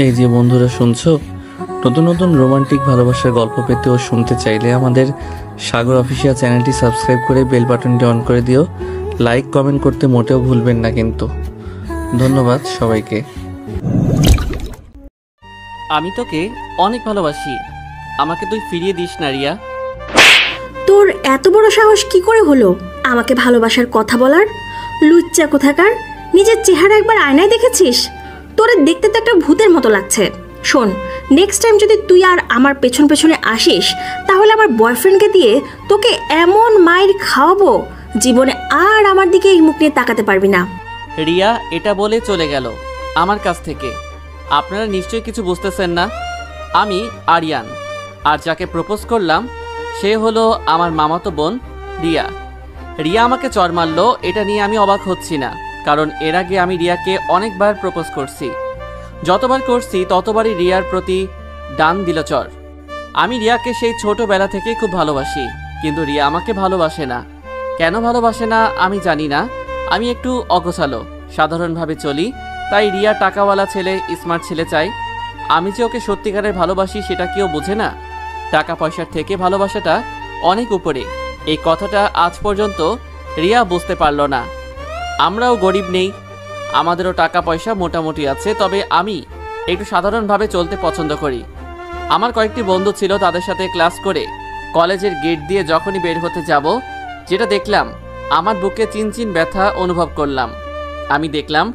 এই যে বন্ধুরা শুনছো, নতুন নতুন রোমান্টিক ভালোবাসার গল্প পেতে ও শুনতে চাইলে আমাদের সাগর অফিসিয়াল চ্যানেলটি সাবস্ক্রাইব করে বেল বাটনটি অন করে দিও। লাইক কমেন্ট করতে মোটেও ভুলবেন না কিন্তু। ধন্যবাদ সবাইকে। আমি তোকে অনেক ভালোবাসি, আমাকে তুই ফিরিয়ে দিস না রিয়া। তোর এত বড় সাহস কি করে হলো আমাকে ভালোবাসার কথা বলার? লুচ্চা কোথাকার, নিজের চেহারা একবার আয়নায় দেখেছিস? তোরে দেখতে তো একটা ভূতের মতো লাগছে। শোন, নেক্সট টাইম যদি তুই আর আমার পেছন পেছনে আসিস, তাহলে আমার বয়ফ্রেন্ডকে দিয়ে তোকে এমন মাইর খাওয়াবো, জীবনে আর আমার দিকে এই মুখ নিয়ে তাকাতে পারবি না। রিয়া এটা বলে চলে গেল আমার কাছ থেকে। আপনারা নিশ্চয়ই কিছু বুঝতেছেন না। আমি আরিয়ান, আর যাকে প্রপোজ করলাম সে হলো আমার মামাতো বোন রিয়া। রিয়া আমাকে চর মারলো, এটা নিয়ে আমি অবাক হচ্ছি না, কারণ এর আগে আমি রিয়াকে অনেকবার প্রপোজ করছি। যতবার করছি ততবারই রিয়ার প্রতি ডান দিল চর। আমি রিয়াকে সেই ছোটবেলা থেকেই খুব ভালোবাসি, কিন্তু রিয়া আমাকে ভালোবাসে না। কেন ভালোবাসে না আমি জানি না। আমি একটু অগোছালো, সাধারণভাবে চলি, তাই রিয়া টাকাওয়ালা ছেলে, স্মার্ট ছেলে চাই। আমি যে ওকে সত্যিকারের ভালোবাসি সেটা কেউ বোঝে না। টাকা পয়সার থেকে ভালোবাসাটা অনেক উপরে, এই কথাটা আজ পর্যন্ত রিয়া বুঝতে পারল না। আমরাও গরিব নেই, আমাদেরও টাকা পয়সা মোটামুটি আছে, তবে আমি একটু সাধারণভাবে চলতে পছন্দ করি। আমার কয়েকটি বন্ধু ছিল, তাদের সাথে ক্লাস করে কলেজের গেট দিয়ে যখনই বের হতে যাব, যেটা দেখলাম আমার বুকে চিনচিন ব্যথা অনুভব করলাম। আমি দেখলাম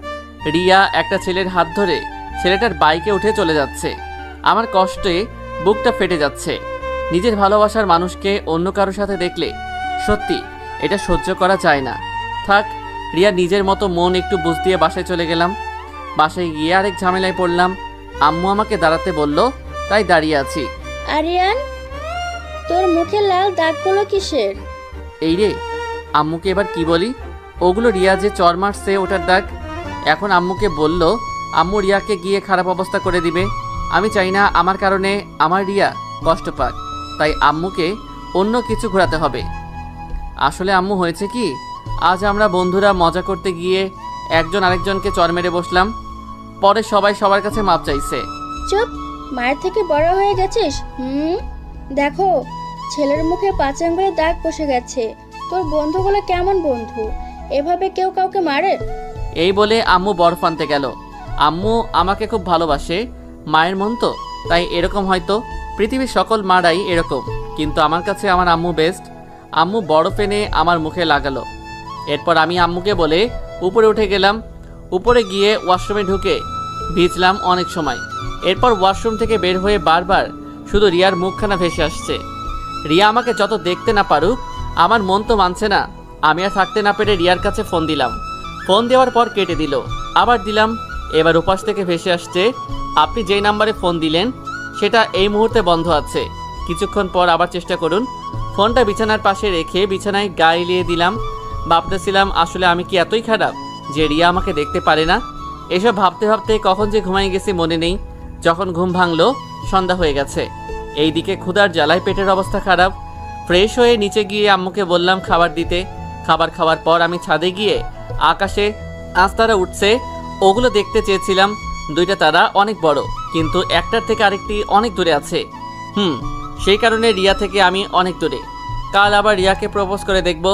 রিয়া একটা ছেলের হাত ধরে ছেলেটার বাইকে উঠে চলে যাচ্ছে। আমার কষ্টে বুকটা ফেটে যাচ্ছে। নিজের ভালোবাসার মানুষকে অন্য কারোর সাথে দেখলে সত্যি এটা সহ্য করা যায় না। থাক, রিয়া নিজের মতো মন একটু বুঝ দিয়ে বাসায় চলে গেলাম। বাসায় গিয়ে আরেক ঝামেলায় পড়লাম। আম্মু আমাকে দাঁড়াতে বলল, তাই দাঁড়িয়ে আছি। আরিয়ান, তোর মুখে লাল দাগগুলো কিসের? এই রে, আম্মুকে এবার কি বলি? ওগুলো রিয়া যে চর মারছে ওটার দাগ। এখন আম্মুকে বলল আম্মু রিয়াকে গিয়ে খারাপ অবস্থা করে দিবে। আমি চাই না আমার কারণে আমার রিয়া কষ্ট পাক, তাই আম্মুকে অন্য কিছু ঘোরাতে হবে। আসলে আম্মু হয়েছে কি, আজ আমরা বন্ধুরা মজা করতে গিয়ে একজন আরেকজনকে চর মেরে বসলাম। পরে সবাই সবার কাছে মাপ চাইছে। চুপ, মায়ের থেকে বড় হয়ে গেছিস। দেখো, ছেলের মুখে 5 আঙ্গুলের দাগ বসে গেছে। তোর বন্ধুগুলো কেমন বন্ধু? এভাবে কেউ কাউকে মারে? এই বলে আম্মু বরফ আনতে গেল। আম্মু আমাকে খুব ভালোবাসে, মায়ের মন তো, তাই এরকম হয়তো। পৃথিবীর সকল মারাই এরকম, কিন্তু আমার কাছে আমার আম্মু বেস্ট। আম্মু বরফ এনে আমার মুখে লাগালো। এরপর আমি আম্মুকে বলে উপরে উঠে গেলাম। উপরে গিয়ে ওয়াশরুমে ঢুকে ভিজলাম অনেক সময়। এরপর ওয়াশরুম থেকে বের হয়ে বারবার শুধু রিয়ার মুখখানা ভেসে আসছে। রিয়া আমাকে যত দেখতে না পারুক, আমার মন তো মানছে না। আমি আর থাকতে না পেরে রিয়ার কাছে ফোন দিলাম। ফোন দেওয়ার পর কেটে দিল, আবার দিলাম। এবার উপাস থেকে ভেসে আসছে, আপনি যেই নাম্বারে ফোন দিলেন সেটা এই মুহূর্তে বন্ধ আছে, কিছুক্ষণ পর আবার চেষ্টা করুন। ফোনটা বিছানার পাশে রেখে বিছানায় গায়ে এলিয়ে দিলাম। ভাবতেছিলাম আসলে আমি কি এতই খারাপ যে রিয়া আমাকে দেখতে পারে না? এসব ভাবতে ভাবতে কখন যে ঘুমাই গেছি মনে নেই। যখন ঘুম ভাঙলো সন্ধ্যা হয়ে গেছে। এইদিকে ক্ষুধার জ্বালায় পেটের অবস্থা খারাপ। ফ্রেশ হয়ে নিচে গিয়ে আম্মুকে বললাম খাবার দিতে। খাবার খাওয়ার পর আমি ছাদে গিয়ে আকাশে আস্তারা উঠছে ওগুলো দেখতে চেয়েছিলাম। 2টা তারা অনেক বড়, কিন্তু একটার থেকে আরেকটি অনেক দূরে আছে। সেই কারণে রিয়া থেকে আমি অনেক দূরে। কাল আবার রিয়াকে প্রপোজ করে দেখব।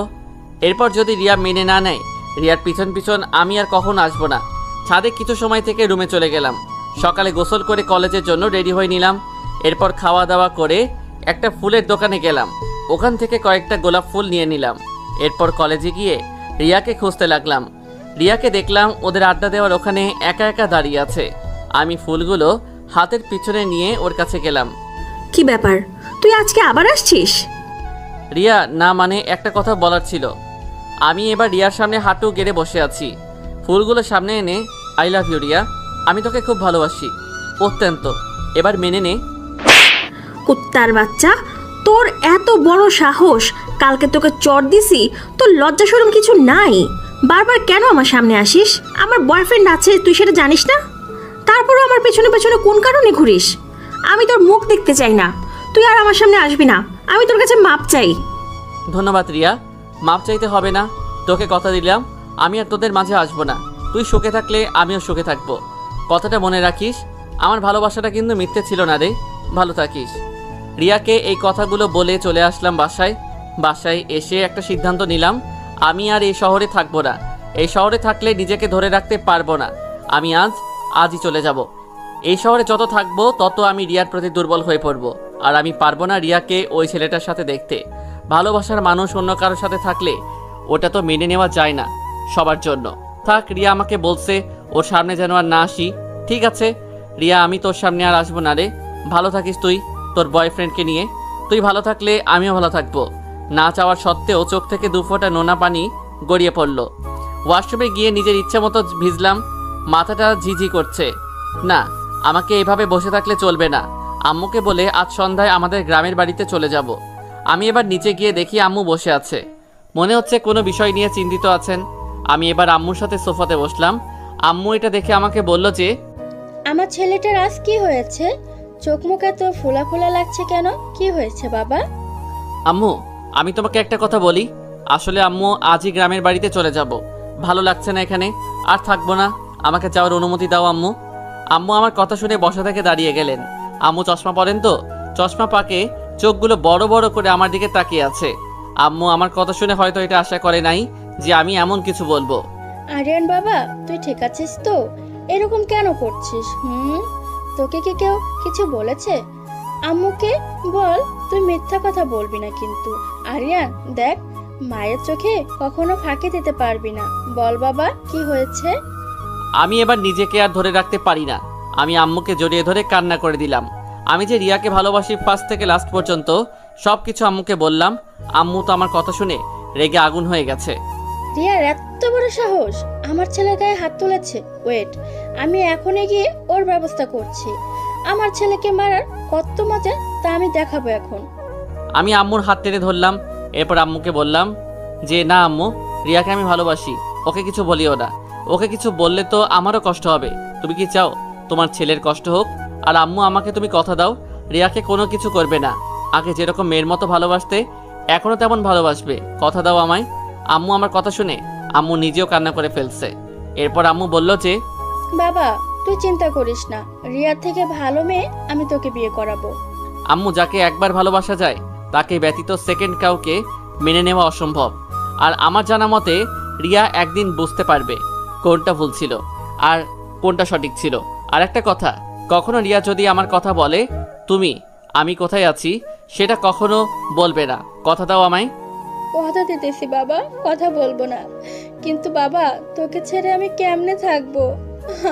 এরপর যদি রিয়া মেনে না নেয়, রিয়ার পিছন পিছন আমি আর কখনো আসবো না। ছাদে কিছু সময় থেকে রুমে চলে গেলাম। সকালে গোসল করে কলেজের জন্য রেডি হয়ে নিলাম। এরপর খাওয়া দাওয়া করে একটা ফুলের দোকানে গেলাম, ওখান থেকে কয়েকটা গোলাপ ফুল নিয়ে নিলাম। এরপর কলেজে গিয়ে রিয়াকে খুঁজতে লাগলাম। রিয়াকে দেখলাম ওদের আড্ডা দেওয়ার ওখানে একা একা দাঁড়িয়ে আছে। আমি ফুলগুলো হাতের পিছনে নিয়ে ওর কাছে গেলাম। কি ব্যাপার, তুই আজকে আবার আসছিস? রিয়া, না মানে একটা কথা বলার ছিল। আমি এবার রিয়ার সামনে হাঁটু গেড়ে বসে আছি, ফুলগুলো সামনে এনে আই লাভ ইউ রিয়া, আমি তোকে খুব ভালোবাসি অত্যন্ত, এবার মেনে নে। কুত্তার বাচ্চা, তোর এত বড় সাহস! কালকে তোকে চর দিছি, তোর লজ্জা শরম কিছু নাই? বারবার কেন আমার সামনে আসিস? আমার বয়ফ্রেন্ড আছে, তুই সেটা জানিস না? তারপরও আমার পেছনে পেছনে কোন কারণে ঘুরিস? আমি তোর মুখ দেখতে চাই না, তুই আর আমার সামনে আসবি না। আমি তোর কাছে মাপ চাই। ধন্যবাদ রিয়া, মাপ চাইতে হবে না। তোকে কথা দিলাম আমি আর তোদের মাঝে আসবো না। তুই সুখে থাকলে আমিও সুখে থাকবো, কথাটা মনে রাখিস। আমার ভালোবাসাটা কিন্তু মিথ্যে ছিল না রে, ভালো থাকিস। রিয়াকে এই কথাগুলো বলে চলে আসলাম বাসায় এসে একটা সিদ্ধান্ত নিলাম, আমি আর এই শহরে থাকবো না। এই শহরে থাকলে নিজেকে ধরে রাখতে পারবো না। আমি আজই চলে যাব। এই শহরে যত থাকবো তত আমি রিয়ার প্রতি দুর্বল হয়ে পড়বো। আর আমি পারবো না রিয়াকে ওই ছেলেটার সাথে দেখতে। ভালোবাসার মানুষ অন্য কারোর সাথে থাকলে ওটা তো মেনে নেওয়া যায় না সবার জন্য। থাক, রিয়া আমাকে বলছে ওর সামনে যেন আর না আসি। ঠিক আছে রিয়া, আমি তোর সামনে আর আসবো না রে। ভালো থাকিস তুই তোর বয়ফ্রেন্ডকে নিয়ে। তুই ভালো থাকলে আমিও ভালো থাকবো। না চাওয়ার সত্ত্বেও চোখ থেকে 2 ফোঁটা নোনা পানি গড়িয়ে পড়ল। ওয়াশরুমে গিয়ে নিজের ইচ্ছা মতো ভিজলাম। মাথাটা ঝিঝি করছে। না, আমাকে এইভাবে বসে থাকলে চলবে না। আম্মুকে বলে আজ সন্ধ্যায় আমাদের গ্রামের বাড়িতে চলে যাব। আমি এবার নিচে গিয়ে দেখি আম্মু বসে আছে। মনে হচ্ছে কোনো বিষয় নিয়ে চিন্তিত আছেন। আমি এবার আম্মুর সাথে সোফাতে বসলাম। আম্মু এটা দেখে আমাকে বলল যে, আমার ছেলেটার আজ কি হয়েছে? চোখ মুখ এত ফোলা ফোলা লাগছে কেন? কি হয়েছে বাবা? আম্মু, আমি তোমাকে একটা কথা বলি। আসলে আম্মু আজই গ্রামের বাড়িতে চলে যাব। ভালো লাগছে না এখানে, আর থাকবো না। আমাকে যাওয়ার অনুমতি দাও আম্মু। আম্মু আমার কথা শুনে বসা থেকে দাঁড়িয়ে গেলেন। আম্মু চশমা পরেন তো, চশমা পাকে চোখগুলো বড় বড় করে আমার দিকে তাকিয়ে আছে। আম্মু আমার কথা শুনে হয়তো এটা আশা করে নাই যে আমি এমন কিছু বলবো। আরিয়ান বাবা, তুই ঠিক আছিস তো? এরকম কেন করছিস? তোকে কি কেউ কিছু বলেছে? আম্মুকে বল তুই মিথ্যা কথা বলবি না কিন্তু। আরিয়ান দেখ, মায়ের চোখে কখনো ফাঁকি দিতে পারবি না। বল বাবা, কি হয়েছে? আমি এবার নিজেকে আর ধরে রাখতে পারি না। আমি আম্মুকে জড়িয়ে ধরে কান্না করে দিলাম। আমি যে রিয়াকে ভালোবাসি ফার্স্ট থেকে লাস্ট পর্যন্ত সবকিছু আম্মুকে বললাম। আম্মু তো আমার কথা শুনে রেগে আগুন হয়ে গেছে। রিয়ার এত বড় সাহস আমার ছেলের গায়ে হাত তুলেছে। ওয়েট, আমি এখনই গিয়ে ওর ব্যবস্থা করছি। আমার ছেলেকে মারার কত মজা তা আমি দেখাবো এখন। আমি আম্মুর হাত টেনে ধরলাম। এরপর আম্মুকে বললাম যে, না আম্মু, রিয়াকে আমি ভালোবাসি। ওকে কিছু বলিও না। ওকে কিছু বললে তো আমারও কষ্ট হবে। তুমি কি চাও তোমার ছেলের কষ্ট হোক? আর আম্মু, আমাকে তুমি কথা দাও রিয়াকে কোনো কিছু করবে না। আগে যেরকম মেয়ের মতো ভালোবাসতে এখনো তেমন ভালোবাসবে। কথা দাও আমায়। আম্মু আমার কথা শুনে আম্মু নিজেও কান্না করে ফেলছে। এরপর আম্মু বলল যে, বাবা তুই চিন্তা করিস না, রিয়ার থেকে ভালো মেয়ে আমি তোকে বিয়ে করাবো। আম্মু, যাকে একবার ভালোবাসা যায় তাকে ব্যতীত সেকেন্ড কাউকে মেনে নেওয়া অসম্ভব। আর আমার জানা মতে রিয়া একদিন বুঝতে পারবে কোনটা ভুল ছিল আর কোনটা সঠিক ছিল। আর একটা কথা, কখনো রিয়া যদি আমার কথা বলে আমি কোথায় আছি সেটা কখনো বলবে না। কথা দাও আমায়। কথা দিতেছি বাবা, কথা বলবো না। কিন্তু বাবা, তোকে ছেড়ে আমি কেমনে থাকবো?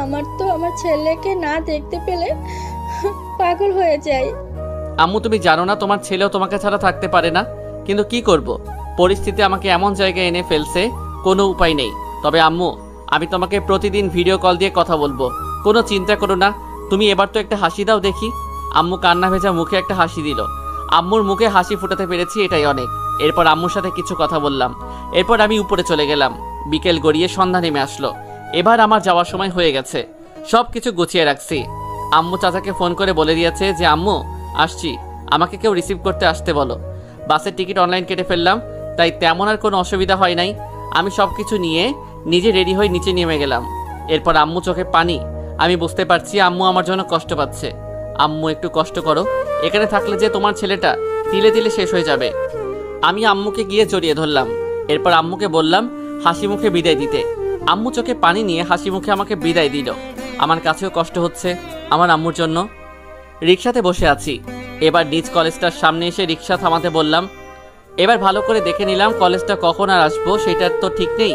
আমার তো আমার ছেলেকে না দেখতে পেলে পাগল হয়ে যাই। আম্মু, তুমি জানো না তোমার ছেলেও তোমাকে ছাড়া থাকতে পারে না? কিন্তু কি করব, পরিস্থিতি আমাকে এমন জায়গায় এনে ফেলছে, কোনো উপায় নেই। তবে আম্মু, আমি তোমাকে প্রতিদিন ভিডিও কল দিয়ে কথা বলবো। কোনো চিন্তা করো না। তুমি এবার তো একটা হাসি দাও দেখি। আম্মু কান্না ভেজা মুখে একটা হাসি দিল। আম্মুর মুখে হাসি ফুটাতে পেরেছি, এটাই অনেক। এরপর আম্মুর সাথে কিছু কথা বললাম। এরপর আমি উপরে চলে গেলাম। বিকেল গড়িয়ে সন্ধ্যা নেমে আসলো। এবার আমার যাওয়ার সময় হয়ে গেছে। সব কিছু গুছিয়ে রাখছি। আম্মু চাচাকে ফোন করে বলে দিয়েছে যে, আম্মু আসছি, আমাকে কেউ রিসিভ করতে আসতে বলো। বাসের টিকিট অনলাইন কেটে ফেললাম, তাই তেমন আর কোনো অসুবিধা হয় নাই। আমি সব কিছু নিয়ে নিজে রেডি হয়ে নিচে নেমে গেলাম। এরপর আম্মু চোখে পানি। আমি বুঝতে পারছি আম্মু আমার জন্য কষ্ট পাচ্ছে। আম্মু, একটু কষ্ট করো। এখানে থাকলে যে তোমার ছেলেটা তিলে তিলে শেষ হয়ে যাবে। আমি আম্মুকে গিয়ে জড়িয়ে ধরলাম। এরপর আম্মুকে বললাম হাসি মুখে বিদায় দিতে। আম্মু চোখে পানি নিয়ে হাসি মুখে আমাকে বিদায় দিল। আমার কাছেও কষ্ট হচ্ছে আমার আম্মুর জন্য। রিক্সাতে বসে আছি। এবার নিজ কলেজটার সামনে এসে রিক্সা থামাতে বললাম। এবার ভালো করে দেখে নিলাম কলেজটা কখন আর আসবো সেটার তো ঠিক নেই।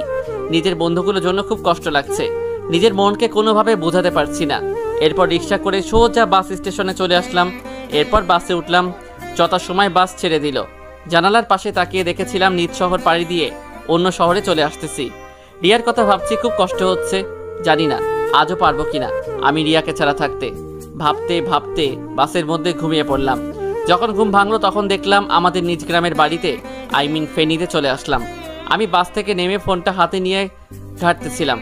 নিজের বন্ধুগুলোর জন্য খুব কষ্ট লাগছে। নিজের মনকে কোনোভাবে বোঝাতে পারছি না। এরপর রিক্সা করে সোজা বাস স্টেশনে চলে আসলাম। এরপর বাসে উঠলাম। যথাসময় বাস ছেড়ে দিল। জানালার পাশে তাকিয়ে দেখেছিলাম নিজ শহর পাড়ি দিয়ে অন্য শহরে চলে আসতেছি। রিয়ার কথা ভাবছি, খুব কষ্ট হচ্ছে। জানি না আজও পারবো কিনা আমি রিয়াকে ছাড়া থাকতে। ভাবতে ভাবতে বাসের মধ্যে ঘুমিয়ে পড়লাম। যখন ঘুম ভাঙলো তখন দেখলাম আমাদের নিজ গ্রামের বাড়িতে, ফেনীতে চলে আসলাম। আমি বাস থেকে নেমে ফোনটা হাতে নিয়ে ঘাঁটতেছিলাম।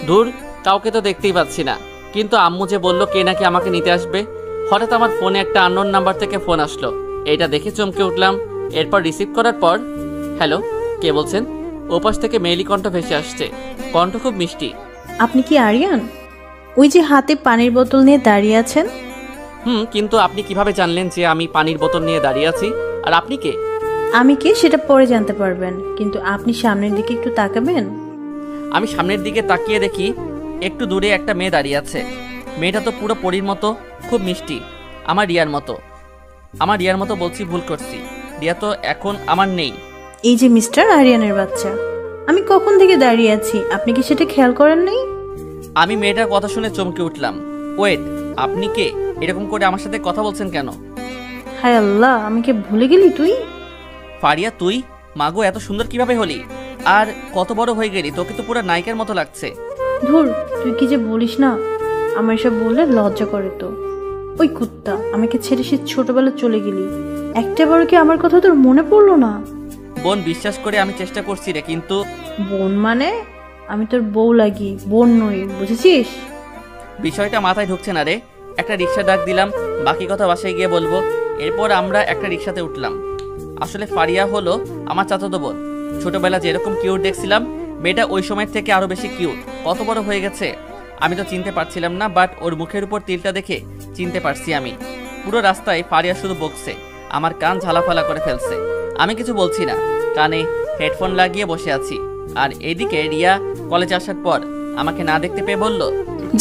দূর, কাউকে তো দেখতেই পাচ্ছি না। কিন্তু আম্মু যে বলল কে নাকি আমাকে নিতে আসবে। হঠাৎ আমার ফোনে একটা আননোন নাম্বার থেকে ফোন আসলো। এটা দেখে চমকে উঠলাম। এরপর রিসিভ করার পর, হ্যালো, কে বলছেন? ওপাশ থেকে মেয়েলি কণ্ঠ ভেসে আসছে। কণ্ঠ খুব মিষ্টি। আপনি কি আরিয়ান? ওই যে হাতে পানির বোতল নিয়ে দাঁড়িয়ে আছেন। কিন্তু আপনি কিভাবে জানলেন যে আমি পানির বোতল নিয়ে দাঁড়িয়ে আছি? আর আপনি কে? আমি কে সেটা পরে জানতে পারবেন, কিন্তু আপনি সামনের দিকে একটু তাকাবেন। আমি সামনের দিকে তাকিয়ে দেখি একটু দূরে একটা মেয়ে দাঁড়িয়ে আছে। মেয়েটা তো পুরো পরীর মতো, খুব মিষ্টি, আমার রিয়ার মতো বলছি, ভুল করছি। রিয়া তো এখন আমার নেই। এই যে মিস্টার আরিয়ানের বাচ্চা, আমি কখন থেকে দাঁড়িয়ে আছি, আপনি কি সেটা খেয়াল করেন নাই? আমি মেয়েটার কথা শুনে চমকে উঠলাম। ওয়েট, আপনি কে? এরকম করে আমার সাথে কথা বলছেন কেন? হায় আল্লাহ, আমাকে ভুলে গেলি তুই? ফারিয়া, তুই? মাগো, এত সুন্দর কিভাবে হলি? আর কত বড় হয়ে গেলি, তোকে তো পুরো নায়িকার মতো লাগছে। ধুর, তুই কি যে বলিস না, আমার এসব বললে লজ্জা করে তো। ওই কুত্তা, আমাকে ছেড়ে সে ছোটবেলা চলে গেলি, একটা বড় কি আমার কথা তোর মনে পড়লো না? বোন, বিশ্বাস করে আমি চেষ্টা করছি রে, কিন্তু বোন মানে? আমি তোর বউ লাগি, বোন নই, বুঝেছিস? বিষয়টা মাথায় ঢুকছে না রে। একটা রিক্সা ডাক দিলাম, বাকি কথা বাসায় গিয়ে বলবো। এরপর আমরা একটা রিক্সাতে উঠলাম। আসলে ফারিয়া হলো আমার চাচাতো বোন। ছোটবেলা যেরকম কিউট দেখছিলাম, মেয়েটা ওই সময় থেকে আরো বেশি কিউট। কত বড় হয়ে গেছে আমি তো চিনতে পারছিলাম না, বাট ওর মুখের উপর তিলটা দেখে চিনতে পারছি আমি। পুরো রাস্তায় ফারিয়া শুধু বকছে, আমার কান ঝালাফালা করে ফেলছে। আমি কিছু বলছি না, কানে হেডফোন লাগিয়ে বসে আছি। আর এদিকে রিয়া কলেজে আসার পর আমাকে না দেখতে পেয়ে বলল,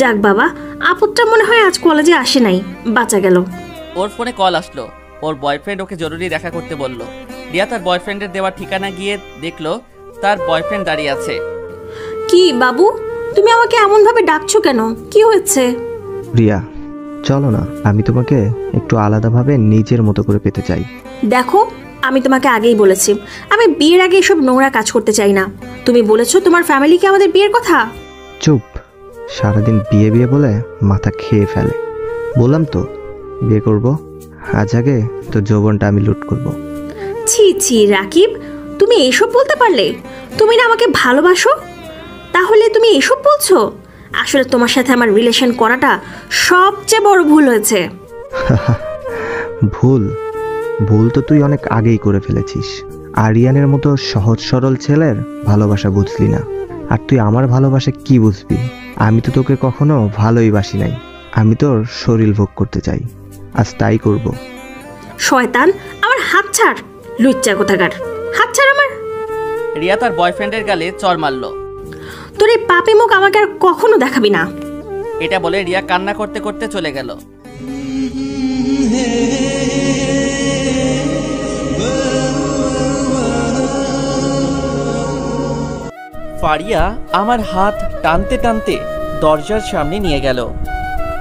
যাক বাবা, আপদটা মনে হয় আজ কলেজে আসে নাই, বাঁচা গেল। ওর ফোনে কল আসলো, ওর বয়ফ্রেন্ড ওকে জরুরি দেখা করতে বলল। রিয়া তার বয়ফ্রেন্ডের দেওয়া ঠিকানা গিয়ে দেখলো তার বয়ফ্রেন্ড দাঁড়িয়ে আছে। কি বাবু, তুমি আমাকে এমন ভাবে ডাকছো কেন? কি হয়েছে? রিয়া, চলো না, আমি তোমাকে একটু আলাদাভাবে নিজের মতো করে পেতে চাই। দেখো, আমি তোমাকে আগেই বলেছি, আমি বিয়ের আগে এসব নোংরা কাজ করতে চাই না। তুমি বলেছো তোমার ফ্যামিলিকে আমাদের বিয়ের কথা। চুপ, সারাদিন বিয়ে বিয়ে বলে মাথা খেয়ে ফেলে। বললাম তো বিয়ে করব, আজ আগে তোর যৌবনটা আমি লুট করব। ছি ছি রাকিব, তুমি এসব বলতে পারলে? তুমি না আমাকে ভালোবাসো, তাহলে তুমি এসব বলছো? আসলে তোমার সাথে আমার রিলেশন করাটা সবচেয়ে বড় ভুল হয়েছে। ভুল তো তুই অনেক আগেই করে ফেলেছিস। আরিয়ানের মতো সহজ সরল ছেলের ভালোবাসা বুঝলি না, আর তুই আমার ভালোবাসা কি বুঝবি? আমি তো তোকে কখনো ভালোই বাসি নাই, আমি তোর শরীর ভোগ করতে চাই, আজ তাই করব। শয়তান, আমার হাত ছাড়, লুচ্চা কোথাকার, হাত ছাড় আমার। রিয়া তার বয়ফ্রেন্ডের গালে চড় মারল। তোর এই পাপি মুখ আমাকে আর কখনো দেখাবি না। এটা বলে রিয়া কান্না করতে করতে চলে গেল। ফারিয়া আমার হাত টানতে টানতে দরজার সামনে নিয়ে গেল।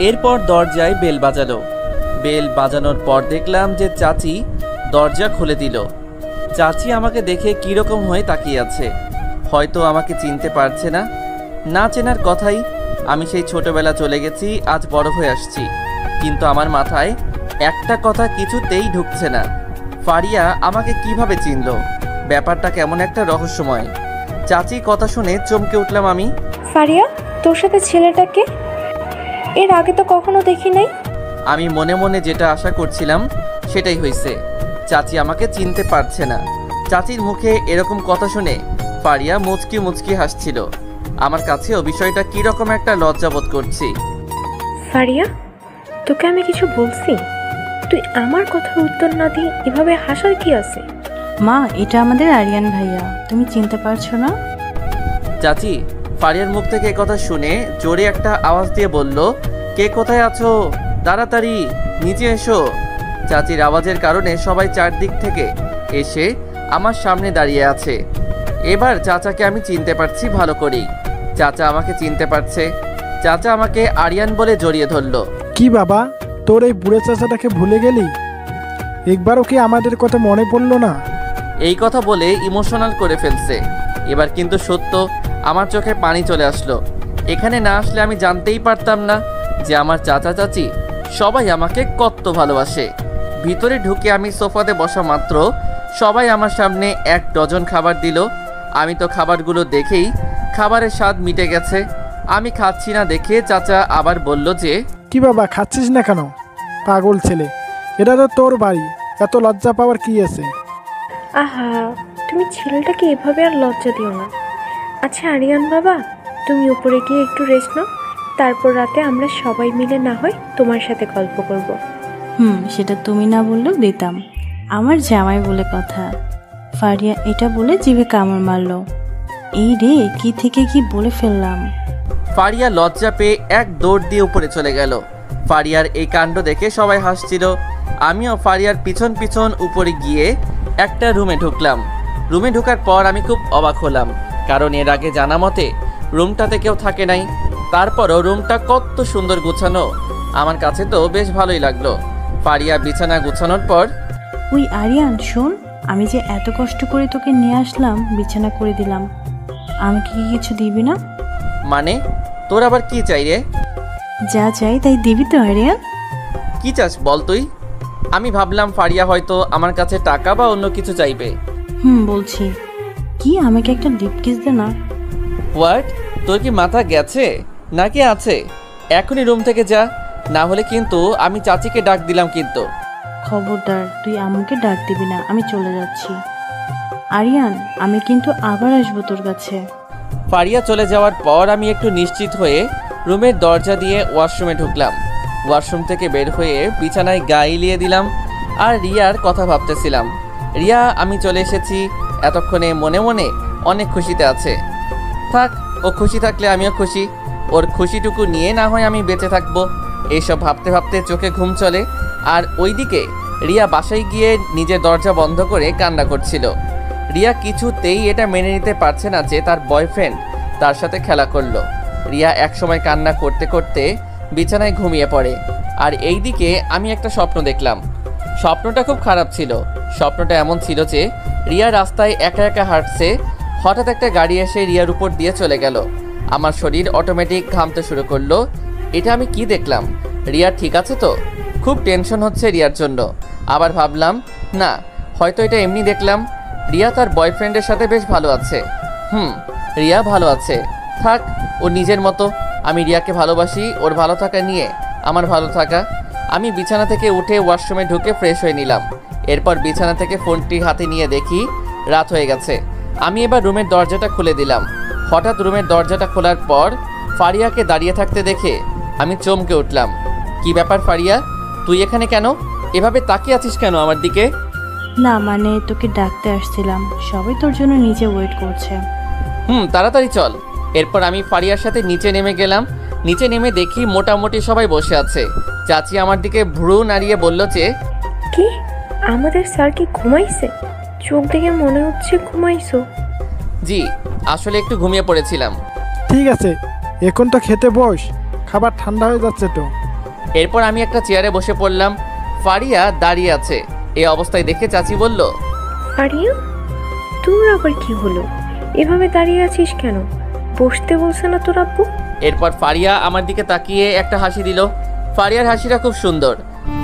এরপর দরজায় বেল বাজালো। বেল বাজানোর পর দেখলাম যে চাচি দরজা খুলে দিল। চাচি আমাকে দেখে কিরকম হয়ে তাকিয়ে আছে, হয়তো আমাকে চিনতে পারছে না। না চেনার কথাই, আমি সেই ছোটবেলা চলে গেছি, আজ বড় হয়ে আসছি, কিন্তু আমার মাথায় একটা কথা কিছুতেই ঢুকছে না। ফারিয়া আমাকে কিভাবে চিনল? ব্যাপারটা কেমন একটা রহস্যময়। চাচি কথা শুনে চমকে উঠলাম আমি। ফারিয়া, তোর সাথে ছেলেটাকে এর আগে তো কখনো দেখি নাই। আমি মনে মনে যেটা আশা করছিলাম সেটাই হয়েছে। চাচি আমাকে চিনতে পারছে না। চাচির মুখে এরকম কথা শুনে ফারিয়া মুচকি মুচকি হাসছিল। আমার কাছেও বিষয়টা কিরকম একটা লজ্জাবোধ করছি। ফারিয়া, তোকে আমি কিছু বলছি? তুই আমার কথার উত্তর না দিয়ে এভাবে হাসার কি আছে? মা, এটা আমাদের আরিয়ান ভাইয়া, তুমি চিনতে পারছো না? চাচি ফারিয়ার মুখ থেকে কথা শুনে জোরে একটা আওয়াজ দিয়ে বলল, কে কোথায় আছো? তাড়াতাড়ি নিচে এসো। চাচির আওয়াজের কারণে সবাই চারদিক থেকে এসে আমার সামনে দাঁড়িয়ে আছে। এবার চাচাকে আমি চিনতে পারছি ভালো করেই। চাচা আমাকে চিনতে পারছে। চাচা আমাকে আরিয়ান বলে জড়িয়ে ধরলো। কি বাবা, তোর এই বুড়ো চাচাটাকে ভুলে গেলি? একবারও কি আমাদের কথা মনে পড়লো না? এই কথা বলে ইমোশনাল করে ফেলছে। এবার কিন্তু সত্য আমার চোখে পানি চলে আসলো। এখানে না আসলে আমি জানতেই পারতাম না যে আমার চাচা চাচি সবাই আমাকে কত ভালোবাসে। ভিতরে ঢুকে আমি সোফাতে বসা মাত্র সবাই আমার সামনে 1 ডজন খাবার দিল। আমি তো খাবারগুলো দেখেই খাবারের স্বাদ মিটে গেছে। আমি খাচ্ছি না দেখে চাচা আবার বলল যে, কি বাবা, খাচ্ছিস না কেন? পাগল ছেলে, এটা তো তোর বাড়ি, এত লজ্জা পাওয়ার কি আছে? আহা, তুমি ছেলেটাকে এভাবে আর লজ্জা দিও না। আচ্ছা আরিয়ান বাবা, তুমি উপরে গিয়ে একটু রেস্ট নাও, তারপর রাতে আমরা সবাই মিলে না হয় তোমার সাথে গল্প করব। সেটা তুমি না বললেও দিতাম। আমার জামাই বলে কথা। ফারিয়া এটা বলে জিভে কামড় মারলো। এই রে, কি থেকে কি বলে ফেললাম। ফারিয়া লজ্জা পেয়ে এক দৌড় দিয়ে উপরে চলে গেল। ফারিয়ার এই কাণ্ড দেখে সবাই হাসছিল। আমিও ফারিয়ার পিছন পিছন উপরে গিয়ে একটা রুমে ঢুকলাম। রুমে ঢোকার পর আমি খুব অবাক হলাম, কারণ এর আগে জানা মতে রুমটাতে কেউ থাকে নাই। তারপরও রুমটা কত সুন্দর গুছানো, আমার কাছে তো বেশ ভালোই লাগলো। ফারিয়া বিছানা গুছানোর পর, ওই আরিয়ান শোন, আমি যে এত কষ্ট করে তোকে নিয়ে আসলাম, বিছানা করে দিলাম, আমাকে কি কিছু দিবি না? মানে তোর আবার কি চাই রে? যা চাই তাই দিবি তো আরিয়ান? কি চাস বল তুই? আমি ভাবলাম ফারিয়া হয়তো আমার কাছে টাকা বা অন্য কিছু চাইবে। বলছি কি, আমাকে একটা লিপ কিস দে না। হোয়াট? তোর কি মাথা গেছে নাকি আছে? এখনই রুম থেকে যা, না হলে কিন্তু আমি চাচিকে ডাক দিলাম কিন্তু। খবরদার, তুই আম্মুকে ডাক দিবি না, আমি চলে যাচ্ছি। আরিয়ান, আমি কিন্তু আবার আসবো তোর কাছে। ফারিয়া চলে যাওয়ার পর আমি একটু নিশ্চিত হয়ে রুমের দরজা দিয়ে ওয়াশরুমে ঢুকলাম। ওয়াশরুম থেকে বের হয়ে বিছানায় গা এলিয়ে দিলাম আর রিয়ার কথা ভাবতেছিলাম। রিয়া আমি চলে এসেছি এতক্ষণে মনে মনে অনেক খুশিতে আছে। থাক, ও খুশি থাকলে আমিও খুশি। ওর খুশিটুকু নিয়ে না হয় আমি বেঁচে থাকবো। এইসব ভাবতে ভাবতে চোখে ঘুম চলে। আর ওইদিকে রিয়া বাসায় গিয়ে নিজের দরজা বন্ধ করে কান্না করছিল। রিয়া কিছুতেই এটা মেনে নিতে পারছে না যে তার বয়ফ্রেন্ড তার সাথে খেলা করলো। রিয়া একসময় কান্না করতে করতে বিছানায় ঘুমিয়ে পড়ে। আর এইদিকে আমি একটা স্বপ্ন দেখলাম। স্বপ্নটা খুব খারাপ ছিল। স্বপ্নটা এমন ছিল যে রিয়া রাস্তায় একা একা হাঁটছে, হঠাৎ একটা গাড়ি এসে রিয়ার উপর দিয়ে চলে গেল। আমার শরীর অটোমেটিক ঘামতে শুরু করলো। এটা আমি কি দেখলাম? রিয়া ঠিক আছে তো? খুব টেনশন হচ্ছে রিয়ার জন্য। আবার ভাবলাম না, হয়তো এটা এমনি দেখলাম। রিয়া তার বয়ফ্রেন্ডের সাথে বেশ ভালো আছে। রিয়া ভালো আছে, থাক, ও নিজের মতো। আমি রিয়াকে ভালোবাসি, ওর ভালো থাকা নিয়ে আমার ভালো থাকা। আমি বিছানা থেকে উঠে ওয়াশরুমে ঢুকে ফ্রেশ হয়ে নিলাম। এরপর বিছানা থেকে ফোনটি হাতে নিয়ে দেখি রাত হয়ে গেছে। আমি এবার রুমের দরজাটা খুলে দিলাম। হঠাৎ রুমের দরজাটা খোলার পর ফারিয়াকে দাঁড়িয়ে থাকতে দেখে আমি চমকে উঠলাম। কি ব্যাপার ফারিয়া, তুই এখানে কেন? এভাবে তাকিয়ে আছিস কেন আমার দিকে? না মানে তোকে ডাকতে আসছিলাম, সবাই তোর জন্য নিচে ওয়েট করছে। তাড়াতাড়ি চল। এরপর আমি ফারিয়ার সাথে নিচে নেমে গেলাম। নিচে নেমে দেখি মোটামুটি সবাই বসে আছে। চাচি আমার দিকে ভ্রু নাড়িয়ে বলল যে, কি আমাদের স্যার কি ঘুমাইছে? চোখ দেখে মনে হচ্ছে ঘুমাইছো। জি, আসলে একটু ঘুমিয়ে পড়েছিলাম। ঠিক আছে, এখন তো খেতে বস, খাবার ঠান্ডা হয়ে যাচ্ছে তো। এরপর আমি একটা চেয়ারে বসে পড়লাম। ফারিয়া দাঁড়িয়ে আছে। এই অবস্থায় দেখে চাচি বলল, ফারিয়া, তোর আবার কি হলো? এভাবে দাঁড়িয়ে আছিস কেন? বসতে বলছে না তোর আব্বু? এরপর ফারিয়া আমার দিকে তাকিয়ে একটা হাসি দিল। ফারিয়ার হাসিটা খুব সুন্দর।